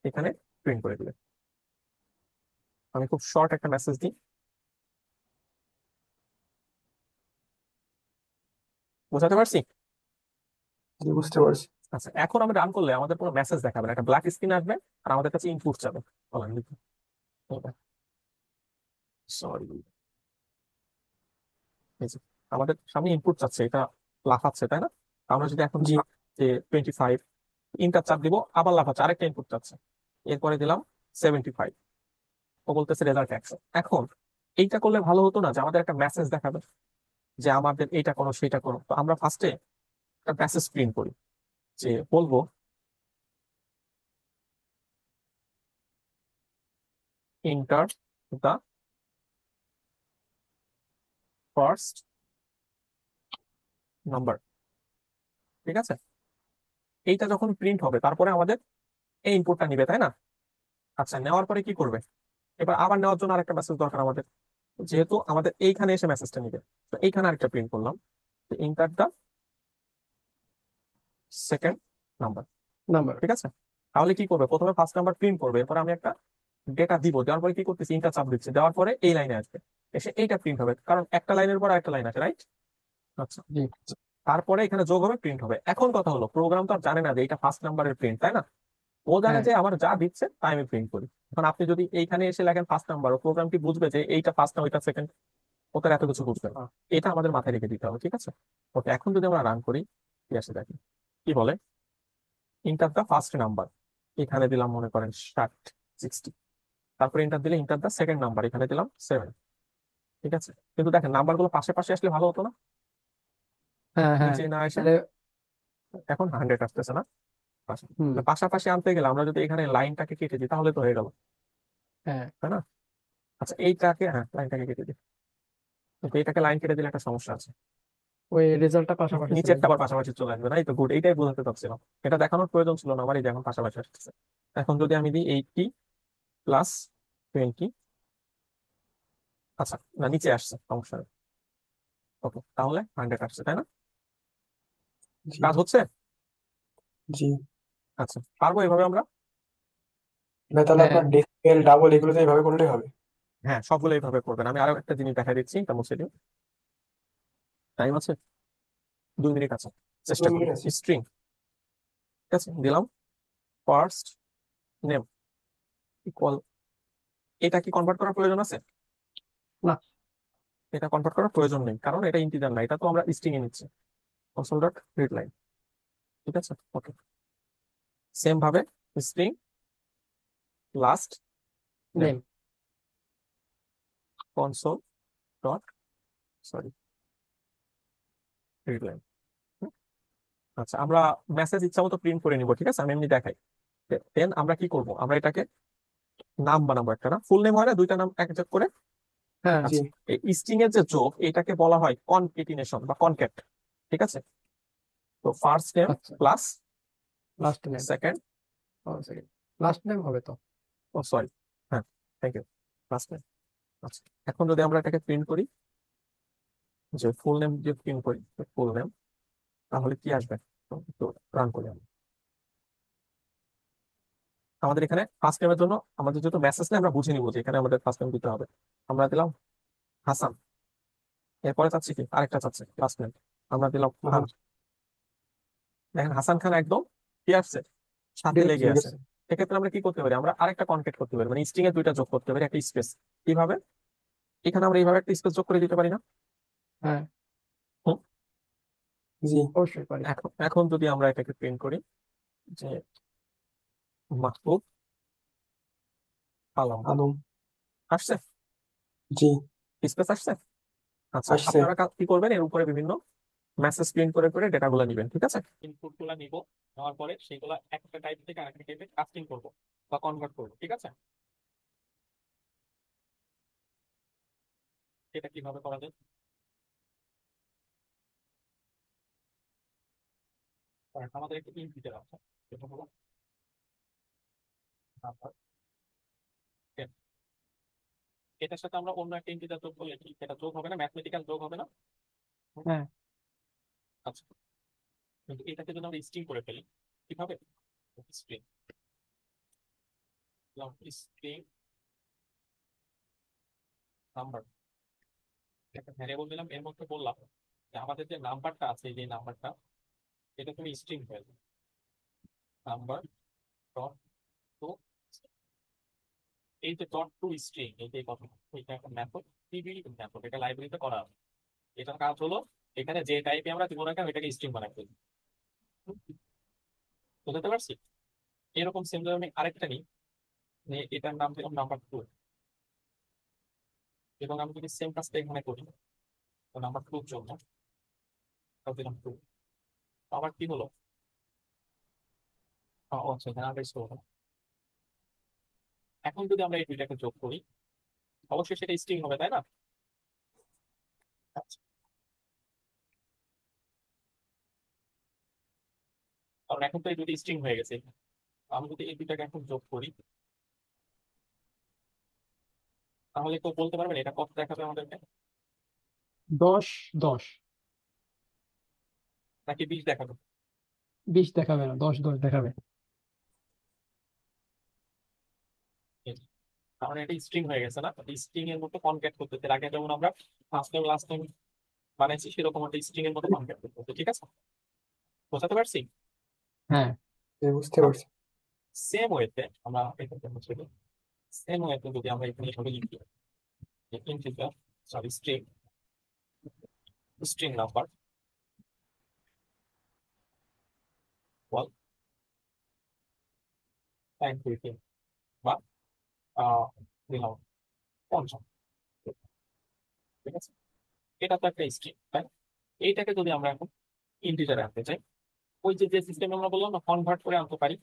এখানে প্রিন্ট করে দিবে। আমি খুব শর্ট একটা মেসেজ দিই, বোঝাতে পারছি? বুঝতে পারছি। আচ্ছা, এখন আমি রান করলে আমাদের কোনো মেসেজ দেখাবে না, একটা ব্ল্যাক স্ক্রিন আসবে আর আমাদের কাছে ইনপুট যাবে। সরি, আমাদের সামনে ইনপুট চাচ্ছে, এটা লাফাচ্ছে, তাই না? আমরা যদি এখন জি দিই যে 25, ইন্টার চাপ দিব, আবার লাফাচ্ছে, আরেকটা ইনপুট চাচ্ছে। এরপরে দিলাম 75, ও বলতেছে রেজাল্ট 100। এখন এইটা করলে ভালো হতো না, যে আমাদের একটা মেসেজ দেখাবে যে আমাদের এইটা করো সেইটা করো? তো আমরা ফার্স্টে একটা মেসেজ প্রিন্ট করি, যে বলবো ইন্টার দা ফার্স্ট নাম্বার। ঠিক আছে? এইটা যখন প্রিন্ট হবে তারপরে আমাদের এই ইনপুটটা নিবে, তাই না? আচ্ছা, নেওয়ার পরে কি করবে? এবার আবার নেওয়ার জন্য আরেকটা মেসেজ দরকার আমাদের, যেহেতু আমাদের এইখানে এসে মেসেজটা নিবে। তো এইখানে আরেকটা প্রিন্ট করলাম, enter the second number. Number, ঠিক আছে? তাহলে কি করবে? প্রথমে ফার্স্ট নাম্বার প্রিন্ট করবে, এরপর আমি একটা ডেটা দিব, দেওয়ার পরে কি করতেছি? ইন্টার চাপ দিচ্ছি, দেওয়ার পরে এই লাইনে আসবে, এসে এইটা প্রিন্ট হবে, কারণ একটা লাইনের পর একটা লাইন আছে, রাইট? আচ্ছা, জি তারপরে এখানে যোগ হবে, প্রিন্ট হবে। এখন কথা হলো প্রোগ্রাম তো আর জানে না যে এটা ফার্স্ট নাম্বারের প্রিন্ট, তাই না? ও জানে হ্যাঁ যে আমার যা দিচ্ছে তাই আমি প্রিন্ট করি। এখন আপনি যদি এইখানে এসে লেখেন ফার্স্ট নাম্বার, ও প্রোগ্রাম কি বুঝবে যে এইটা ফার্স্ট না ওইটা সেকেন্ড? ও তার এত কিছু বুঝবে না। এটা আমাদের মাথায় রেখে দিতে হবে। ঠিক আছে? ওকে, এখন যদি আমরা রান করি, কি আসে দেখি, কি বলে? ইন্টার দা ফার্স্ট নাম্বার, এখানে দিলাম মনে করেন 60। তারপরে ইন্টার দিলে ইন্টার দা সেকেন্ড নাম্বার, এখানে দিলাম 7। ঠিক আছে? কিন্তু দেখেন নাম্বার গুলো পাশে পাশে আসলে ভালো হতো না? হ্যাঁ হ্যাঁ, নিচে না এসে তাহলে এখন 100 আসতেছে না? হুম, পাশাপাশি আনতে গেলে আমরা যদি এখানে লাইনটাকে কেটে দিই তাহলে তো হয়ে গেল, হ্যাঁ, তাই না? আচ্ছা এইটাকে, হ্যাঁ লাইনটাকে কেটে দিই, কিন্তু এটাকে লাইন কেটে দিলে একটা সমস্যা আছে, ওই রেজাল্টটা পাশাপাশি চলে নিচেরটা আসবে। আবার পাশাপাশি চলে আসবে না, এই তো গুড, এইটাই বোঝাতে চাচ্ছিলাম। এটা দেখানোর প্রয়োজন ছিল না আমার, এই যে এখন পাশাপাশি আসছে। এখন যদি আমি দিই 80 + 20, আচ্ছা না নিচে আসছে, সমস্যা নেই। ওকে, তাহলে 100 আসছে, তাই না? জি কাজ হচ্ছে। জি। আচ্ছা, পারবো এভাবে আমরা? না তাহলে হ্যাঁ, আপনার ডেসিমেল ডাবল এগুলো তো এইভাবে করলেই হবে। হ্যাঁ সবগুলো এইভাবে করবেন। আমি আরো একটা জিনিস দেখা দিচ্ছি, তা মুছে দিই। টাইম আছে, 2 মিনিট আছে, চেষ্টা কতগুলো করি। মিনিট আছে? স্ট্রিং, ঠিক আছে, দিলাম ফার্স্ট নেম ইকুয়াল, এটা কি কনভার্ট করার প্রয়োজন আছে? না, এটা কনভার্ট করার প্রয়োজন নেই, কারণ এটা ইন্টিজার না, এটা তো আমরা স্ট্রিং এ নিচ্ছি। কনসোল ডট রিড লাইন, ঠিক আছে, ওকে। সেম ভাবে string last name name, console dot, sorry, read line. আচ্ছা, আমরা মেসেজ ইচ্ছা মতো প্রিন্ট করে নিব, ঠিক আছে, আমি এমনি দেখাই। দেন আমরা কি করব, আমরা এটাকে নাম বানাবো একটা, না ফুল নেম হয় না, দুইটা নাম এক যোগ করে। হ্যাঁ, জি আচ্ছা, এই স্ট্রিং এর যে যোগ এটাকে বলা হয় কনকেটিনেশন বা কনক্যাট, ঠিক আছে। তো ফার্স্ট নেম আচ্ছা, plus last name, second, second, last name হবে তো। ও সরি, হ্যাঁ থ্যাংক ইউ, লাস্ট নেম। আচ্ছা, এখন যদি আমরা এটাকে প্রিন্ট করি, যে ফুল নেম যে প্রিন্ট করি, ফুল নেম, তাহলে কি আসবে? তো একটু রান করি আমরা। আমাদের এখানে ফার্স্ট নেমের জন্য আমাদের যেহেতু মেসেজ নেই, আমরা বুঝে নিব যে এখানে আমাদের ফার্স্ট নেম দিতে হবে। আমরা দিলাম হাসান, এরপরে চাচ্ছি কি আরেকটা চাচ্ছি লাস্ট নেম, আমরা দিলাম খান। মোহাম্মদ। দেখেন হাসান খান একদম কি আসছে, সাথে ডিরেক্ট লেগে চলে আছে। গেছে। এক্ষেত্রে আমরা কি করতে পারি, আমরা আরেকটা কনকেট করতে পারি, মানে স্ট্রিং এর দুইটা যোগ করতে পারি, একটা স্পেস। কিভাবে? এখানে আমরা এইভাবে একটা স্পেস যোগ করে দিতে পারি না? হ্যাঁ, হুম, জি। অবশ্যই পারি। এখন এখন যদি আমরা এটাকে প্রিন্ট করি যে মাহবুব আলম, আলম। আসছে, জি স্পেস আসছে। আচ্ছা, আসছে। আপনারা কি করবেন, এর উপরে বিভিন্ন মেসেজ প্রিন্ট করে করে ডেটা গুলো নিবেন, ঠিক আছে। ইনপুট গুলা নিব, নেওয়ার পরে সেগুলা একটা টাইপ থেকে আরেকটা টাইপে কাস্টিং করব বা কনভার্ট করব, ঠিক আছে। এটা কিভাবে করা যায়? কারণ আমাদের একটা ইনপুটের আছে, এটা হলো নাম্বার 10। এটার সাথে আমরা অন্য একটা ইন্টিজার যোগ করলে কি এটা যোগ হবে না, ম্যাথমেটিক্যাল যোগ হবে না? হ্যাঁ, আচ্ছা, কিন্তু এটাকে যদি আমরা স্ট্রিং করে ফেলি কিভাবে? স্ট্রিং, স্ট্রিং নাম্বার, একটা ভ্যারিয়েবল দিলাম, এর মধ্যে বললাম যে আমাদের যে নাম্বারটা আছে, এই যে নাম্বারটা, এটা তুমি স্ট্রিং হয়ে যাবে, নাম্বার ডট টু। এই যে ডট টু স্ট্রিং, এই যে কথা, এটা একটা মেথড, পিবিডি মেথড, এটা লাইব্রেরিতে করা আছে। এটার কাজ হলো এখানে যে টাইপে আমরা দিব না কেন এটাকে স্ট্রিং বানাই ফেলবো। বুঝতে পারছি? এরকম সেম আমি আরেকটা নিই, এটার নাম দিলাম নাম্বার 2, এবং আমি যদি সেম কাজটা এখানে করি, তো নাম্বার 2 জন্য তাও দিলাম 2, আবার কি হলো? ও আচ্ছা, এখানে আবার স্টোর। এখন যদি আমরা এই দুইটাকে যোগ করি, অবশ্যই সেটা স্ট্রিং হবে, তাই না? আচ্ছা, কারণ এখন তো এই দুটি স্ট্রিং হয়ে গেছে। আমি যদি এই দুইটাকে এখন যোগ করি, তাহলে তো বলতে পারবেন এটা কত দেখাবে আমাদেরকে, 10, 10, নাকি 20 দেখাবে? 20 দেখাবে না, 10, 10 দেখাবে। কারণ এটা স্ট্রিং হয়ে গেছে না, স্ট্রিং এর মতো কনক্যাট করতেছে, এর আগে যেমন আমরা ফার্স্ট টাইম লাস্ট টাইম বানাইছি সেরকম একটা স্ট্রিং এর মতো কনক্যাট করতেছে, ঠিক আছে, বোঝাতে পারছি? হ্যাঁ, বুঝতে পারছি। সেম ওয়েতে আমরা এটাকে হচ্ছে, সেম ওয়েতে যদি আমরা এখানে এভাবে লিখি integer, sorry string, string number বল টাইম কুইকিং বা দিলাম 50, ঠিক আছে। এটা তো একটা স্ট্রিং, তাই না? এইটাকে যদি আমরা এখন ইন্টিজারে আনতে চাই, ওই যে সিস্টেম আমরা বললাম না, কনভার্ট করে আনতে পারি।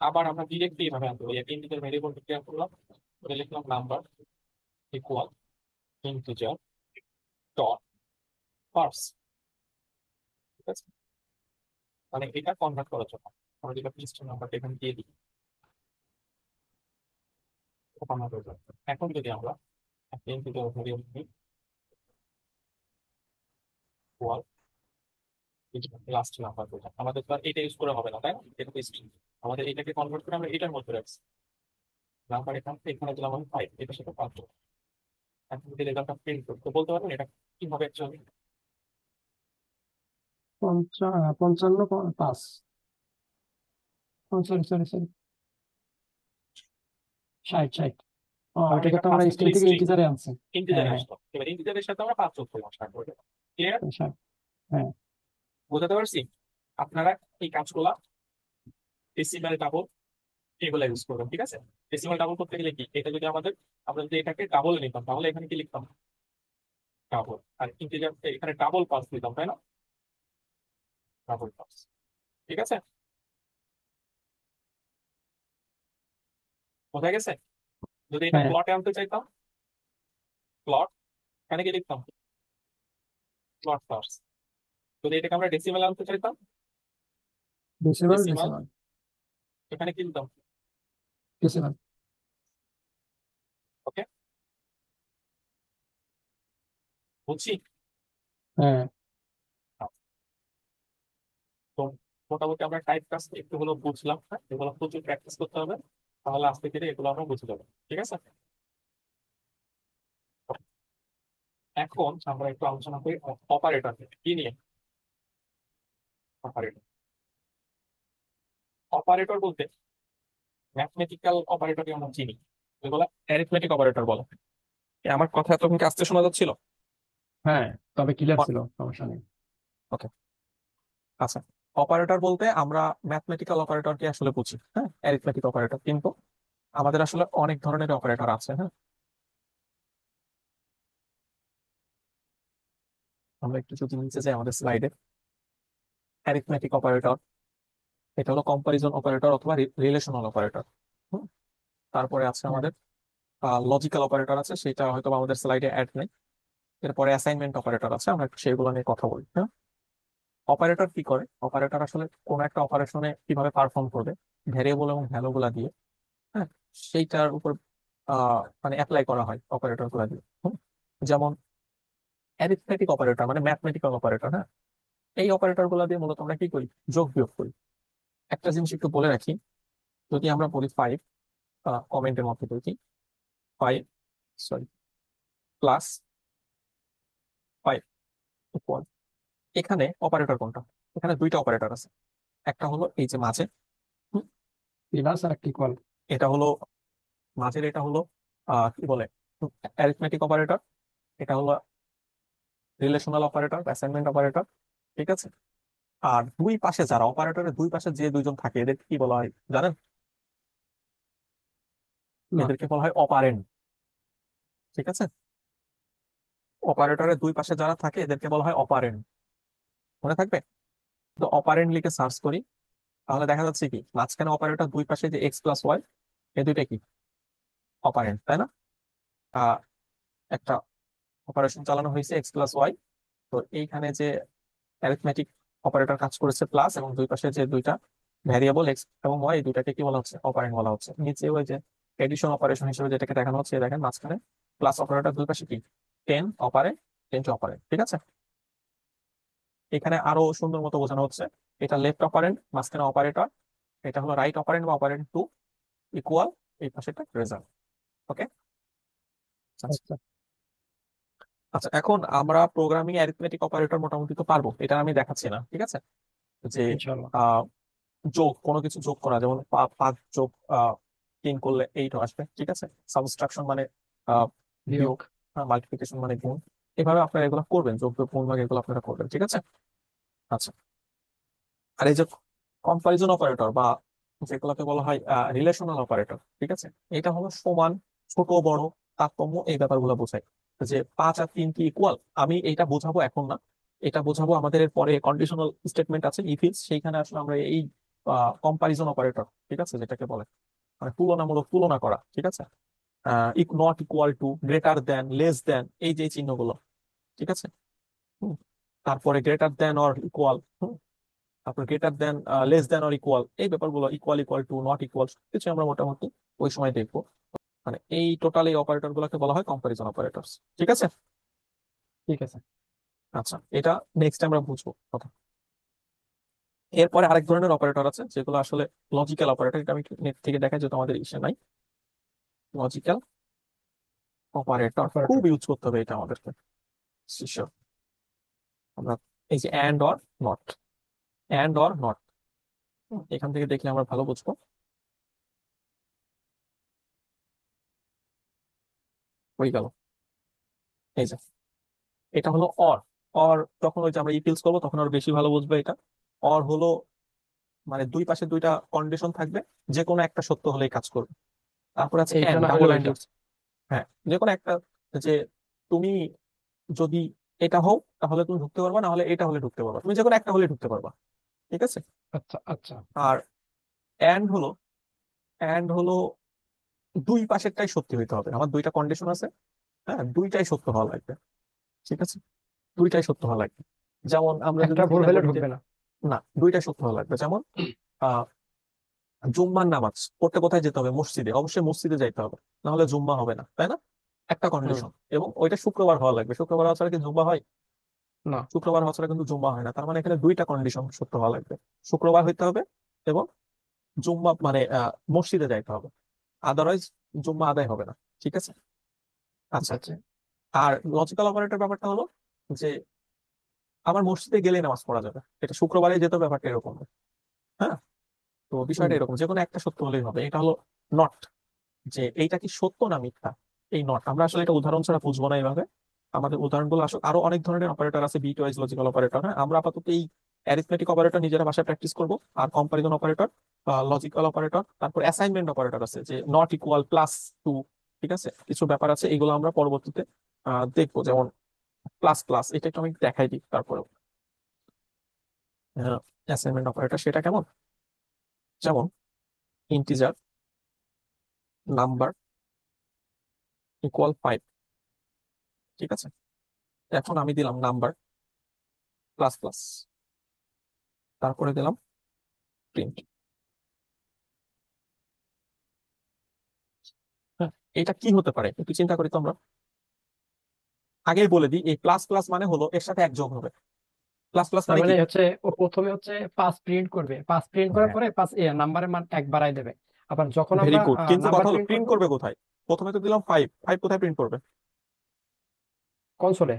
আবার আমরা ডিরেক্টলি এইভাবে আনতে পারি, একটা ইন্টিজার ভেরিয়েবল ডিক্লেয়ার করলাম, করে লিখলাম number equal integer dot purse. ঠিক আছে, মানে এটা কনভার্ট করার জন্য আমরা যেটা সিস্টেম নাম্বারটা এখানে দিয়ে দিই, কনভার্ট হয়ে যাবে। এখন যদি আমরা একটা ইন্টিজার ভেরিয়েবল নিই ইকুয়াল লাস্ট নাম্বার, আমাদের তো আর এটা ইউজ করা হবে না, তাই না? এটা তো স্ট্রিং, আমাদের এটাকে কনভার্ট করে আমরা এটার মধ্যে রাখছি। নাম্বার এখান থেকে এখানে দিলাম আমি 5, এটার সাথে 5। এখন যদি রেজাল্টটা প্রিন্ট করি তো বলতে পারবেন এটা কি হবে অ্যাকচুয়ালি? 55 5, sorry sorry sorry, 60 60। তার মানে ওইটাকে এটা তো আমরা 5 স্ট্রিং ছিল থেকে স্ট্রিং, ইন্টিজারে আনছি। হ্যাঁ ইন্টিজারে হ্যাঁ, আসলো, এবার ইন্টিজারের সাথে আমরা 5 যোগ করলাম স্টার্ট করে। ক্লিয়ার? 60। হ্যাঁ, বুঝতে পারছি? আপনারা এই কাজগুলা ডেসিমাল ডাবল এগুলা ইউজ করবেন, ঠিক আছে? ডেসিমাল ডাবল করতে গেলে কি, এটা যদি আমাদের, আমরা যদি এটাকে ডাবল নিতাম তাহলে এখানে কি লিখতাম? ডাবল। আর ইন্টিজার এখানে ডাবল পাস দিতাম, তাই না? Double pass. ঠিক আছে, বোঝা গেছে? যদি এটা হ্যাঁ, প্লটে আনতে চাইতাম, প্লট, এখানে কি লিখতাম? Plot pass. যদি এটাকে আমরা ডেসিমাল আনতে চাইতাম, ডেসিমাল ডেসিমাল, ডেসিমাল এখানে কি দিতাম? ডেসিমাল। ওকে, বুঝছি। হ্যাঁ, তো মোটামুটি আমরা টাইপ কাজ একটু হলো বুঝলাম, হ্যাঁ? এগুলো প্রচুর প্র্যাকটিস করতে হবে, তাহলে আস্তে ধীরে এগুলো আমরা বুঝে যাবো। ঠিক আছে, এখন আমরা একটু আলোচনা করি অপারেটর কি নিয়ে। অপারেটর, অপারেটর বলতে ম্যাথমেটিক্যাল অপারেটরকে আমরা চিনি, যেগুলো অ্যারিথমেটিক অপারেটর বলে। আমার কথা এতক্ষণ কি আস্তে শোনা যাচ্ছিল? হ্যাঁ, তবে ক্লিয়ার ছিল, সমস্যা নেই। ওকে, আচ্ছা। অপারেটর বলতে আমরা ম্যাথমেটিক্যাল অপারেটরকে আসলে বুঝি, হ্যাঁ, অ্যারিথমেটিক অপারেটর, কিন্তু আমাদের আসলে অনেক ধরনের অপারেটর আছে, হ্যাঁ। আমরা একটু যদি নিচে যাই আমাদের স্লাইডে, অ্যারিথমেটিক অপারেটর, এটা হলো কম্পারিজন অপারেটর অথবা রিলেশনাল অপারেটর। তারপরে আছে হ্যাঁ, আমাদের লজিক্যাল অপারেটর আছে, সেটা হয়তো বা আমাদের স্লাইডে অ্যাড নেই। এরপরে অ্যাসাইনমেন্ট অপারেটর আছে, আমরা একটু সেগুলো নিয়ে কথা বলি, হ্যাঁ। অপারেটর কি করে? অপারেটর আসলে কোন একটা অপারেশনে কিভাবে পারফর্ম করবে, ভেরিয়েবল এবং ভ্যালু গুলা দিয়ে, হ্যাঁ, সেইটার উপর মানে অ্যাপ্লাই করা হয় অপারেটর গুলা দিয়ে। যেমন অ্যারিথমেটিক অপারেটর মানে ম্যাথমেটিক্যাল অপারেটর, হ্যাঁ, এই অপারেটর গুলা দিয়ে মূলত আমরা কি করি? যোগ বিয়োগ করি। একটা জিনিস একটু বলে রাখি, যদি আমরা বলি 5, কমেন্টের মধ্যে বলছি 5, সরি, প্লাস 5 ইকুয়াল, এখানে অপারেটর কোনটা? এখানে দুইটা অপারেটর আছে। একটা হলো এই যে মাঝে, হুম, প্লাস আর একটা ইকুয়াল। এটা হলো মাঝের, এটা হলো কি বলে, অ্যারিথমেটিক অপারেটর। এটা হলো রিলেশনাল অপারেটর, অ্যাসাইনমেন্ট অপারেটর। ঠিক আছে, আর দুই পাশে যারা, অপারেটরের দুই পাশে যে দুইজন থাকে এদের কি বলা হয় জানেন? না, এদেরকে বলা হয় অপারেন্ড। ঠিক আছে, অপারেটরের দুই পাশে যারা থাকে এদেরকে বলা হয় অপারেন্ড, মনে থাকবে। তো অপারেন্ড লিখে সার্চ করি, তাহলে দেখা যাচ্ছে কি মাঝখানে অপারেটর দুই পাশে যে এক্স প্লাস ওয়াই, এই দুইটা কি অপারেন্ড, তাই না? আহ একটা অপারেশন চালানো হয়েছে এক্স প্লাস ওয়াই, তো এইখানে যে অ্যারিথমেটিক অপারেটর কাজ করেছে প্লাস, এবং দুই পাশে যে দুইটা ভ্যারিয়েবল এক্স এবং ওয়াই, এই দুইটাকে কি বলা হচ্ছে? অপারেন্ড বলা হচ্ছে। নিচে ওই যে এডিশন অপারেশন হিসেবে যেটাকে দেখানো হচ্ছে, দেখেন মাঝখানে প্লাস অপারেটর, দুই পাশে কি ten operand, ten two operand. ঠিক আছে, এখানে আরো সুন্দর মতো বোঝানো হচ্ছে, এটা লেফট অপারেন্ড, মাঝখানে অপারেটর, এটা হলো রাইট অপারেন্ড বা অপারেন্ড টু, ইকুয়াল, এই পাশেটা রেজাল্ট। ওকে, আচ্ছা। আচ্ছা, আচ্ছা, এখন আমরা প্রোগ্রামিং অ্যারিথমেটিক অপারেটর মোটামুটি তো পারবো, এটা আমি দেখাচ্ছি না, ঠিক আছে? যে ইনশাল্লাহ। আহ যোগ, কোনো কিছু যোগ করা, যেমন 5 যোগ 3 করলে 8 আসবে, ঠিক আছে? সাবট্রাকশন মানে আহ, বিয়োগ। বিয়োগ, মাল্টিপ্লিকেশন মানে গুণ, এভাবে আপনারা এগুলো করবেন, যোগ বিয়োগ গুণ ভাগ এগুলো আপনারা করবেন, ঠিক আছে? আচ্ছা, আর এই যে কম্পারিজন অপারেটর বা যেগুলোকে বলা হয় রিলেশনাল অপারেটর, ঠিক আছে, এটা হলো সমান, ছোট বড়, তারতম্য, এই ব্যাপারগুলো বোঝায়। যে 5 আর 3 কি ইকুয়াল, আমি এইটা বোঝাবো এখন না, এটা বোঝাবো আমাদের এর পরে কন্ডিশনাল স্টেটমেন্ট আছে ইফ ইলস, সেইখানে আসলে আমরা এই কম্পারিজন অপারেটর, ঠিক আছে, যেটাকে বলে মানে তুলনামূলক তুলনা করা, ঠিক আছে, not equal to, greater than, less than, এই যে চিহ্নগুলো, ঠিক আছে। হুম। তারপরে গ্রেটার দেন অর ইকুয়াল, তারপর greater than, less than or equal, এই ব্যাপারগুলো, equal equal to, not equal, কিছু আমরা মোটামুটি ওই সময় দেখবো। মানে এই টোটাল এই অপারেটর গুলোকে বলা হয় কম্পারিজন অপারেটরস, ঠিক আছে। ঠিক আছে। আচ্ছা, এটা নেক্সট আমরা বুঝবো কথা। এরপরে আরেক ধরনের অপারেটর আছে যেগুলো আসলে লজিক্যাল অপারেটর, এটা আমি নেট থেকে দেখাই যেহেতু আমাদের ইসে নাই। লজিক্যাল অপারেটর খুব অপারেটর। ইউজ করতে হবে এটা আমাদেরকে, শিওর। আমরা এই যে and or not, and or not, এখান থেকে দেখলে আমরা ভালো বুঝবো। হয়ে গেল। এই যে এটা হলো অর। অর যখন ওই যে আমরা ইপিলস করবো তখন আরো বেশি ভালো বুঝবে এটা। অর হলো মানে দুই পাশে দুইটা কন্ডিশন থাকবে, যে কোনো একটা সত্য হলেই কাজ করবে। তারপর আছে এইটা এন্ড, না ডাবল হলেও এন্ড। এটা। হ্যাঁ, যে কোনো একটা, যে তুমি যদি এটা হও তাহলে তুমি ঢুকতে পারবা, না হলে এটা হলে ঢুকতে পারবা, তুমি যে কোনো একটা হলে ঢুকতে পারবা, ঠিক আছে। আচ্ছা আচ্ছা। আর এন্ড হলো, এন্ড হলো দুই পাশেরটাই সত্যি হইতে হবে, আমার দুইটা কন্ডিশন আছে, হ্যাঁ, দুইটাই সত্য হওয়া লাগবে, ঠিক আছে, দুইটাই সত্য হওয়া লাগবে। যেমন আমরা একটা যদি ভুল চিন্তা হলে করি যে ঢুকবে না। না, দুইটাই সত্য হওয়া লাগবে। যেমন আহ জুম্মার নামাজ পড়তে কোথায় যেতে হবে? মসজিদে, অবশ্যই মসজিদে যাইতে হবে, না হলে জুম্মা হবে না, তাই না? একটা হুম। কন্ডিশন। এবং ওইটা শুক্রবার হওয়া লাগবে, শুক্রবার হওয়া ছাড়া কি জুম্মা হয়? না। শুক্রবার হওয়া ছাড়া কিন্তু জুম্মা হয় না। তার মানে এখানে দুইটা কন্ডিশন সত্য হওয়া লাগবে, শুক্রবার হইতে হবে এবং জুম্মা মানে মসজিদে যাইতে হবে, আদারওয়াইজ জুম্মা আদায় হবে না, ঠিক আছে। আচ্ছা, আচ্ছা। আর লজিক্যাল অপারেটর ব্যাপারটা হলো যে আমার মসজিদে গেলেই নামাজ পড়া যাবে, এটা শুক্রবারে যেত, ব্যাপারটা এরকম না। হ্যাঁ, তো হুম। বিষয়টা এরকম, যে কোনো একটা সত্য হলেই হবে। এটা হলো নট, যে এইটা কি সত্য না মিথ্যা, এই নট। আমরা আসলে এটা উদাহরণ ছাড়া বুঝবো না এইভাবে, আমাদের উদাহরণগুলো আসলে আরো অনেক ধরনের অপারেটর আছে, বিট ওয়াইজ লজিক্যাল অপারেটর। হ্যাঁ, আমরা আপাতত এই অ্যারিথমেটিক অপারেটর নিজেরা ভাষায় প্র্যাকটিস করব, আর কম্পারিজন অপারেটর, লজিক্যাল অপারেটর, তারপর অ্যাসাইনমেন্ট অপারেটর আছে, যে নট ইকুয়াল, প্লাস টু, ঠিক আছে, কিছু ব্যাপার আছে, এগুলো আমরা পরবর্তীতে দেখবো। যেমন প্লাস প্লাস, এটা একটু আমি দেখাই দিই তারপরে। অ্যাসাইনমেন্ট অপারেটর সেটা কেমন? যেমন ইন্টিজার নাম্বার ইকুয়াল 5, ঠিক আছে, এখন আমি দিলাম নাম্বার প্লাস প্লাস, তারপরে দিলাম প্রিন্ট। হ্যাঁ, এটা কি হতে পারে একটু চিন্তা করি তো আমরা। আগেই বলে দিই, এই প্লাস প্লাস মানে হলো এর সাথে এক যোগ হবে। প্লাস প্লাস তার মানে কি? মানে হচ্ছে ও প্রথমে হচ্ছে পাঁচ প্রিন্ট করবে, পাঁচ প্রিন্ট করার হ্যাঁ, পরে পাঁচ নাম্বারের মান এক বাড়ায় দেবে। আবার যখন ভেরি আমরা গুড, কিন্তু নাম্বার কথা হলো প্রিন্ট প্রিন্ট করব করবে কোথায়? প্রথমে তো দিলাম 5, 5 কোথায় প্রিন্ট করবে? কনসোলে।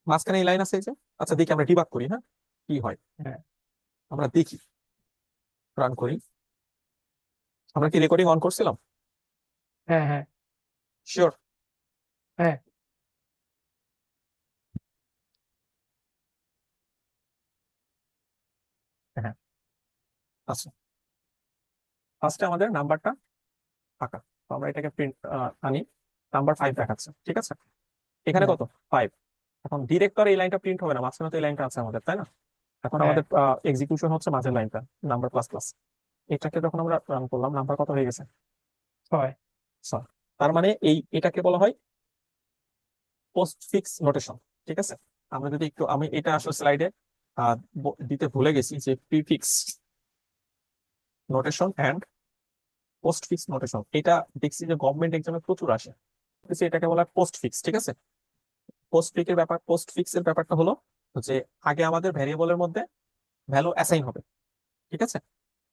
মাঝখানে এই লাইন আছে এই যে। আচ্ছা, দেখি আমরা ডিবাগ করি, হ্যাঁ, কি হয় হ্যাঁ আমরা দেখি, রান করি। আমরা কি রেকর্ডিং অন করছিলাম? হ্যাঁ হ্যাঁ শিওর? হ্যাঁ। হ্যাঁ। আচ্ছা, ফার্স্টে আমাদের নাম্বারটা ফাঁকা, তো আমরা এটাকে প্রিন্ট আনি, নাম্বার 5 দেখাচ্ছে, ঠিক আছে, এখানে হুম। কত? 5। এখন ডিরেক্টর এই লাইনটা প্রিন্ট হবে না, মাঝখানে তো এই লাইনটা আছে আমাদের, তাই না? এখন হ্যাঁ আমাদের এক্সিকিউশন হচ্ছে মাঝের লাইনটা, নাম্বার প্লাস প্লাস। এটাকে যখন আমরা রান করলাম, নাম্বার কত হয়ে গেছে? হয়। 6। তার মানে এই এটাকে বলা হয় পোস্ট ফিক্স নোটেশন, ঠিক আছে। আমরা যদি একটু, আমি এটা আসলে স্লাইডে দিতে ভুলে গেছি, যে prefix notation and postfix notation, এটা দেখছি যে গভর্নমেন্ট এক্সামে প্রচুর আসে। এটাকে বলা হয় পোস্ট ফিক্স, ঠিক আছে। পোস্ট ফিক্স এর ব্যাপারটা হলো যে আগে আমাদের ভ্যারিয়েবলের মধ্যে ভ্যালু অ্যাসাইন হবে, ঠিক আছে।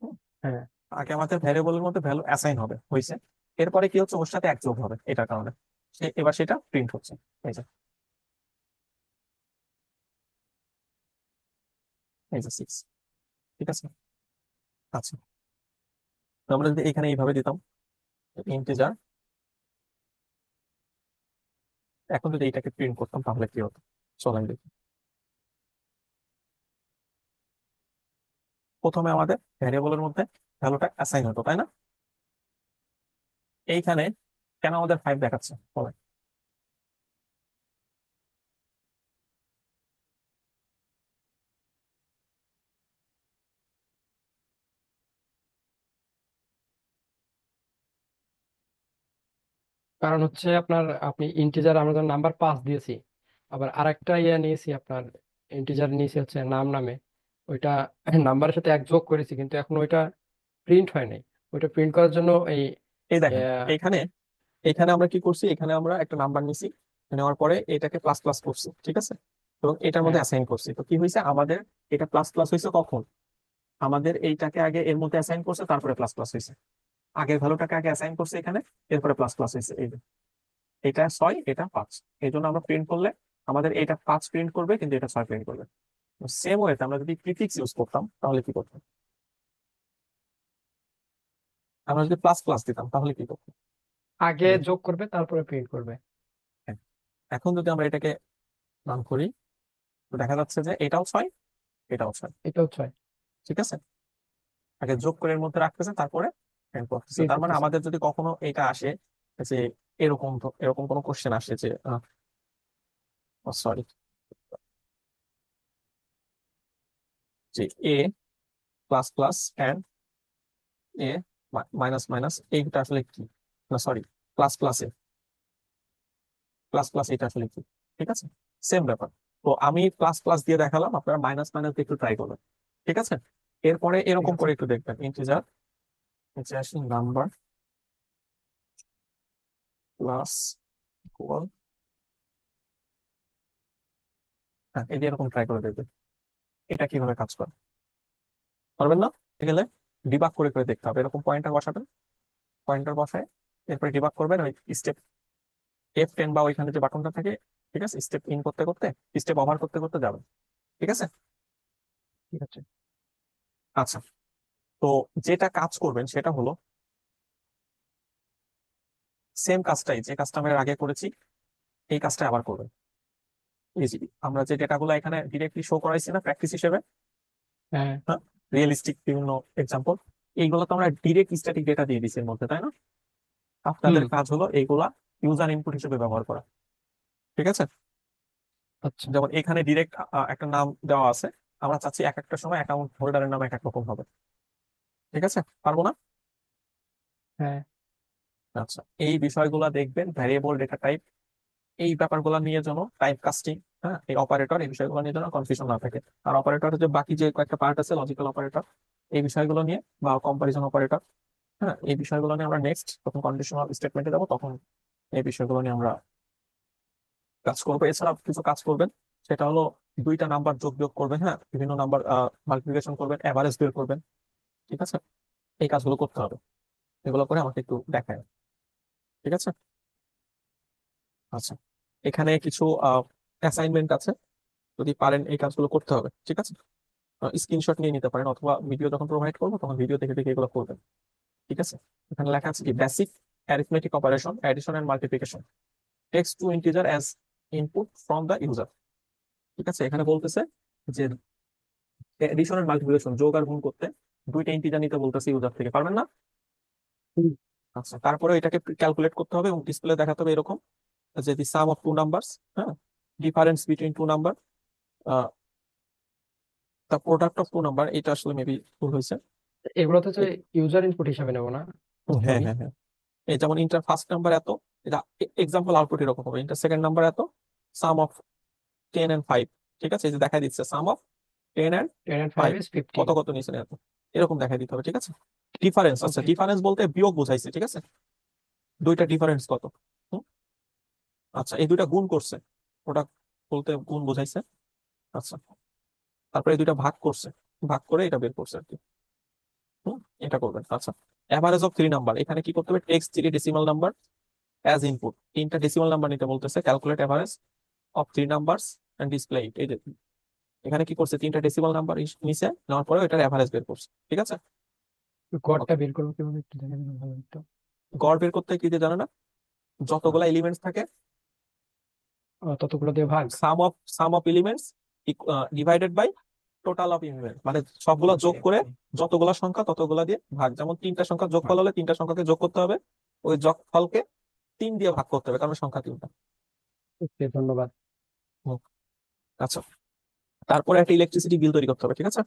হুম, হ্যাঁ। আগে আমাদের ভ্যারিয়েবলের মধ্যে ভ্যালু অ্যাসাইন হবে, হয়েছে। এরপরে কি হচ্ছে, ওর সাথে এক যোগ হবে, এটার কারণে এবার সেটা প্রিন্ট হচ্ছে, এই যে, এই যে 6, ঠিক আছে। আচ্ছা, তো আমরা যদি এখানে এইভাবে দিতাম ইন্টিজার, এখন যদি এইটাকে প্রিন্ট করতাম তাহলে কি হতো? চলেন দেখি। প্রথমে আমাদের ভ্যারিয়েবলের মধ্যে ভ্যালুটা অ্যাসাইন হতো, তাই না? এইখানে কেন আমাদের 5 দেখাচ্ছে বলেন? কারণ হচ্ছে আপনার আপনি ইন্টিজার আমরা যখন নাম্বার 5 দিয়েছি, আবার আরেকটা নিয়েছি আপনার ইন্টিজার নিয়েছি হচ্ছে নাম নামে, ওইটা নাম্বারের সাথে এক যোগ করেছি, কিন্তু এখন ওইটা প্রিন্ট হয় নাই। ওইটা প্রিন্ট করার জন্য এই এই দেখেন, আহ, এখানে এখানে আমরা কি করছি, এখানে আমরা একটা নাম্বার নিছি, নেওয়ার পরে এটাকে প্লাস প্লাস করছি, ঠিক আছে, এবং এটার মধ্যে হ্যাঁ অ্যাসাইন করছি। তো কি হয়েছে আমাদের, এটা প্লাস প্লাস হয়েছে কখন, আমাদের এইটাকে আগে এর মধ্যে অ্যাসাইন করছে, তারপরে প্লাস প্লাস হয়েছে। আগের ভ্যালুটাকে আগে অ্যাসাইন করছে এখানে, এরপরে প্লাস প্লাস হয়েছে। এই যে এটা 6, এটা 5, এই জন্য আমরা প্রিন্ট করলে আমাদের এটা 5 প্রিন্ট করবে, কিন্তু এটা 6 প্রিন্ট করবে। সেম ওয়েতে আমরা যদি প্রিফিক্স ইউজ করতাম তাহলে কি করতাম, আমরা যদি প্লাস প্লাস দিতাম তাহলে কি করতাম। আগে যোগ করবে তারপরে প্রিন্ট করবে। হ্যাঁ, এখন যদি আমরা এটাকে রান করি, তো দেখা যাচ্ছে যে এটাও 6, এটাও 6, এটাও 6 ঠিক আছে। আগে যোগ করে এর মধ্যে রাখতেছে, তারপরে প্রিন্ট করতেছে। প্রিন্ট তার মানে করতেছে। আমাদের যদি কখনো এটা আসে যে এরকম কোনো কোশ্চেন আসে যে সরি, যে a plus plus and a minus minus, এইটা আসলে কি, না sorry, plus plus a plus plus, এটা আসলে কি, ঠিক আছে, সেম ব্যাপার। তো আমি প্লাস প্লাস দিয়ে দেখালাম, আপনারা মাইনাস মাইনাস দিয়ে একটু ট্রাই করবেন, ঠিক আছে। এরপরে ঠিক এরকম আছে। করে একটু দেখবেন, ইন্টিজার নিচে আসুন, নাম্বার প্লাস ইকুয়াল, হ্যাঁ এই যে এরকম ট্রাই করে দেখবেন এটা কিভাবে কাজ করে। পারবেন না, গেলে ডিবাগ করে করে দেখতে হবে। এরকম পয়েন্টার বসাবেন, পয়েন্টার বসায় এরপরে ডিবাগ করবেন, ওই স্টেপ F10 বা ওইখানে যে বাটনটা থাকে, ঠিক আছে, স্টেপ ইন করতে করতে, স্টেপ ওভার করতে করতে যাবেন, ঠিক আছে। ঠিক আছে। আচ্ছা, তো যেটা কাজ করবেন সেটা হলো সেম কাজটাই, যে কাজটা আমরা এর আগে করেছি এই কাজটা আবার করবেন। এই যে আমরা যে ডেটাগুলো এখানে ডিরেক্টলি শো করাইছি না প্র্যাকটিস হিসেবে, হ্যাঁ। হ্যাঁ, রিয়েলিস্টিক বিভিন্ন এক্সাম্পল, এইগুলো তো আমরা ডিরেক্ট স্ট্যাটিক ডেটা দিয়ে দিচ্ছি এর মধ্যে, তাই না। আপনাদের হুম। কাজ হলো এইগুলা ইউজার ইনপুট হিসেবে ব্যবহার করা, ঠিক আছে। আচ্ছা। যেমন এখানে ডিরেক্ট একটা নাম দেওয়া আছে, আমরা চাচ্ছি এক একটা সময় অ্যাকাউন্ট হোল্ডারের নাম এক এক রকম হবে, ঠিক আছে, পারবো না। হ্যাঁ। আচ্ছা, এই বিষয়গুলো দেখবেন, ভ্যারিয়েবল ডেটা টাইপ, এই ব্যাপারগুলো নিয়ে যেন টাইপ কাস্টিং, হ্যাঁ এই অপারেটর, এই বিষয়গুলো নিয়ে যেন কনফিউশন না থাকে। আর অপারেটরের যে বাকি যে কয়েকটা পার্ট আছে, লজিক্যাল অপারেটর, এই বিষয়গুলো নিয়ে, বা কম্পারিজন অপারেটর, হ্যাঁ এই বিষয়গুলো নিয়ে আমরা নেক্সট যখন কন্ডিশনাল স্টেটমেন্টে যাবো তখন এই বিষয়গুলো নিয়ে আমরা কাজ করবো। এছাড়া কিছু কাজ করবেন, সেটা হলো দুইটা নাম্বার যোগ বিয়োগ করবেন, হ্যাঁ বিভিন্ন নাম্বার মাল্টিপ্লিকেশন করবেন, এভারেজ বের করবেন, ঠিক আছে। এই কাজগুলো করতে হবে, এগুলো করে আমাকে একটু দেখায়, ঠিক আছে। আচ্ছা, এখানে কিছু অ্যাসাইনমেন্ট আছে, যদি পারেন এই কাজগুলো করতে হবে, ঠিক আছে। স্ক্রিনশট নিয়ে নিতে পারেন, অথবা ভিডিও যখন প্রোভাইড করবো তখন ভিডিও দেখে দেখে এগুলো করবেন, ঠিক আছে। এখানে লেখা আছে কি, basic arithmetic operation, addition and multiplication, text to integer as input from the user, ঠিক আছে। এখানে বলতেছে যে এডিশন এন্ড মাল্টিপ্লিকেশন, যোগ আর গুণ করতে দুইটা ইন্টিজার নিতে বলতেছে ইউজার থেকে, পারবেন না। হুম। আচ্ছা, তারপরে এটাকে ক্যালকুলেট করতে হবে এবং ডিসপ্লে দেখাতে হবে এরকম, যে the sum of two numbers, হ্যাঁ, difference between two number, the product of two number, এটা আসলে মেবি ভুল হয়েছে। এগুলো তো ইউজার ইনপুট হিসাবে নেবো না হ্যাঁ সবই? হ্যাঁ হ্যাঁ, এই যেমন ইন্টার ফার্স্ট নাম্বার এত, এটা এক্সাম্পল আউটপুট এরকম হবে, ইন্টার সেকেন্ড নাম্বার এত, সাম অফ 10 and 5, ঠিক আছে, এই যে দেখা দিচ্ছে সাম অফ 10 and 10 and 5 5, is 15। কত কত নিচে এত, এরকম দেখাই দিতে হবে, ঠিক আছে। ডিফারেন্স, আচ্ছা ওকে। ডিফারেন্স বলতে বিয়োগ বোঝাইছে, ঠিক আছে, দুইটা ডিফারেন্স কত। হুম, আচ্ছা এই দুইটা গুণ করছে, ওটা বলতে গুণ বোঝাইছে। আচ্ছা, তারপরে এই দুইটা ভাগ করছে, ভাগ করে এটা বের করছে আর কি। এটা করবেন। আচ্ছা, অ্যাভারেজ অফ 3 নাম্বার, এখানে কি করতে হবে, take 3 decimal number as input, তিনটা ডেসিমাল নাম্বার নিতে বলতেছে, calculate average of 3 numbers and display it, এই যে এখানে কি করছে, তিনটা ডেসিমাল নাম্বার নিচে নেওয়ার পরে এটার অ্যাভারেজ বের করছে, ঠিক আছে। গড়টা ওকে, বের করবো কিভাবে একটু দেখে দিলে ভালো হতো। গড় বের করতে কি দিয়ে জানো না, যতগুলা এলিমেন্টস থাকে, ততগুলো দিয়ে ভাগ। Sum of elements divided by total of element, মানে সবগুলা যোগ করে যতগুলা সংখ্যা ততগুলা দিয়ে ভাগ। যেমন তিনটা সংখ্যা যোগফল হলে তিনটা সংখ্যাকে যোগ করতে হবে, ওই যোগফলকে 3 দিয়ে ভাগ করতে হবে, কারণ সংখ্যা তিনটা। ওকে, ধন্যবাদ। হুম, আচ্ছা, তারপরে একটা ইলেকট্রিসিটি বিল তৈরি করতে হবে, ঠিক আছে।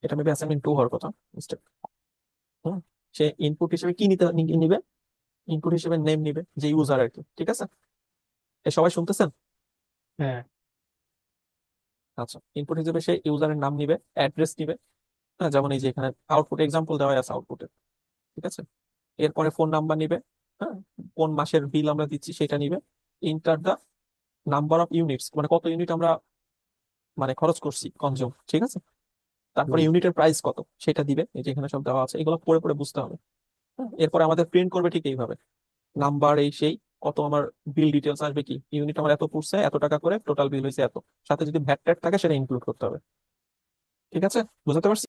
এটা মেবি অ্যাসাইনমেন্ট 2 হওয়ার কথা, মিস্টেক। হুম, সে ইনপুট হিসেবে কি নিতে নিবে, ইনপুট হিসেবে নেম নিবে, যে ইউজার আর কি, ঠিক আছে? এ সবাই শুনতেছেন? হ্যাঁ। আচ্ছা, ইনপুট হিসেবে সেই ইউজারের নাম নিবে, অ্যাড্রেস নিবে, হ্যাঁ, যেমন এই যে এখানে আউটপুট এক্সাম্পল দেওয়া আছে আউটপুটে, ঠিক আছে? এরপরে ফোন নাম্বার নিবে, হ্যাঁ, কোন মাসের বিল আমরা দিচ্ছি সেটা নিবে, enter the number of units, মানে কত ইউনিট আমরা মানে খরচ করছি কনজিউম, ঠিক আছে? তারপরে হুম। ইউনিটের প্রাইস কত সেটা দিবে, এই যে এখানে সব দেওয়া আছে, এগুলো পড়ে পড়ে বুঝতে হবে। হ্যাঁ, এরপরে আমাদের প্রিন্ট করবে ঠিক এইভাবে, নাম্বার এই সেই, কত আমার বিল ডিটেলস আসবে, কি ইউনিট আমার এত পড়ছে, এত টাকা করে টোটাল বিল হয়েছে এত, সাথে যদি ভ্যাট ট্যাট থাকে সেটা ইনক্লুড করতে হবে। ঠিক আছে, বুঝতে পারছি?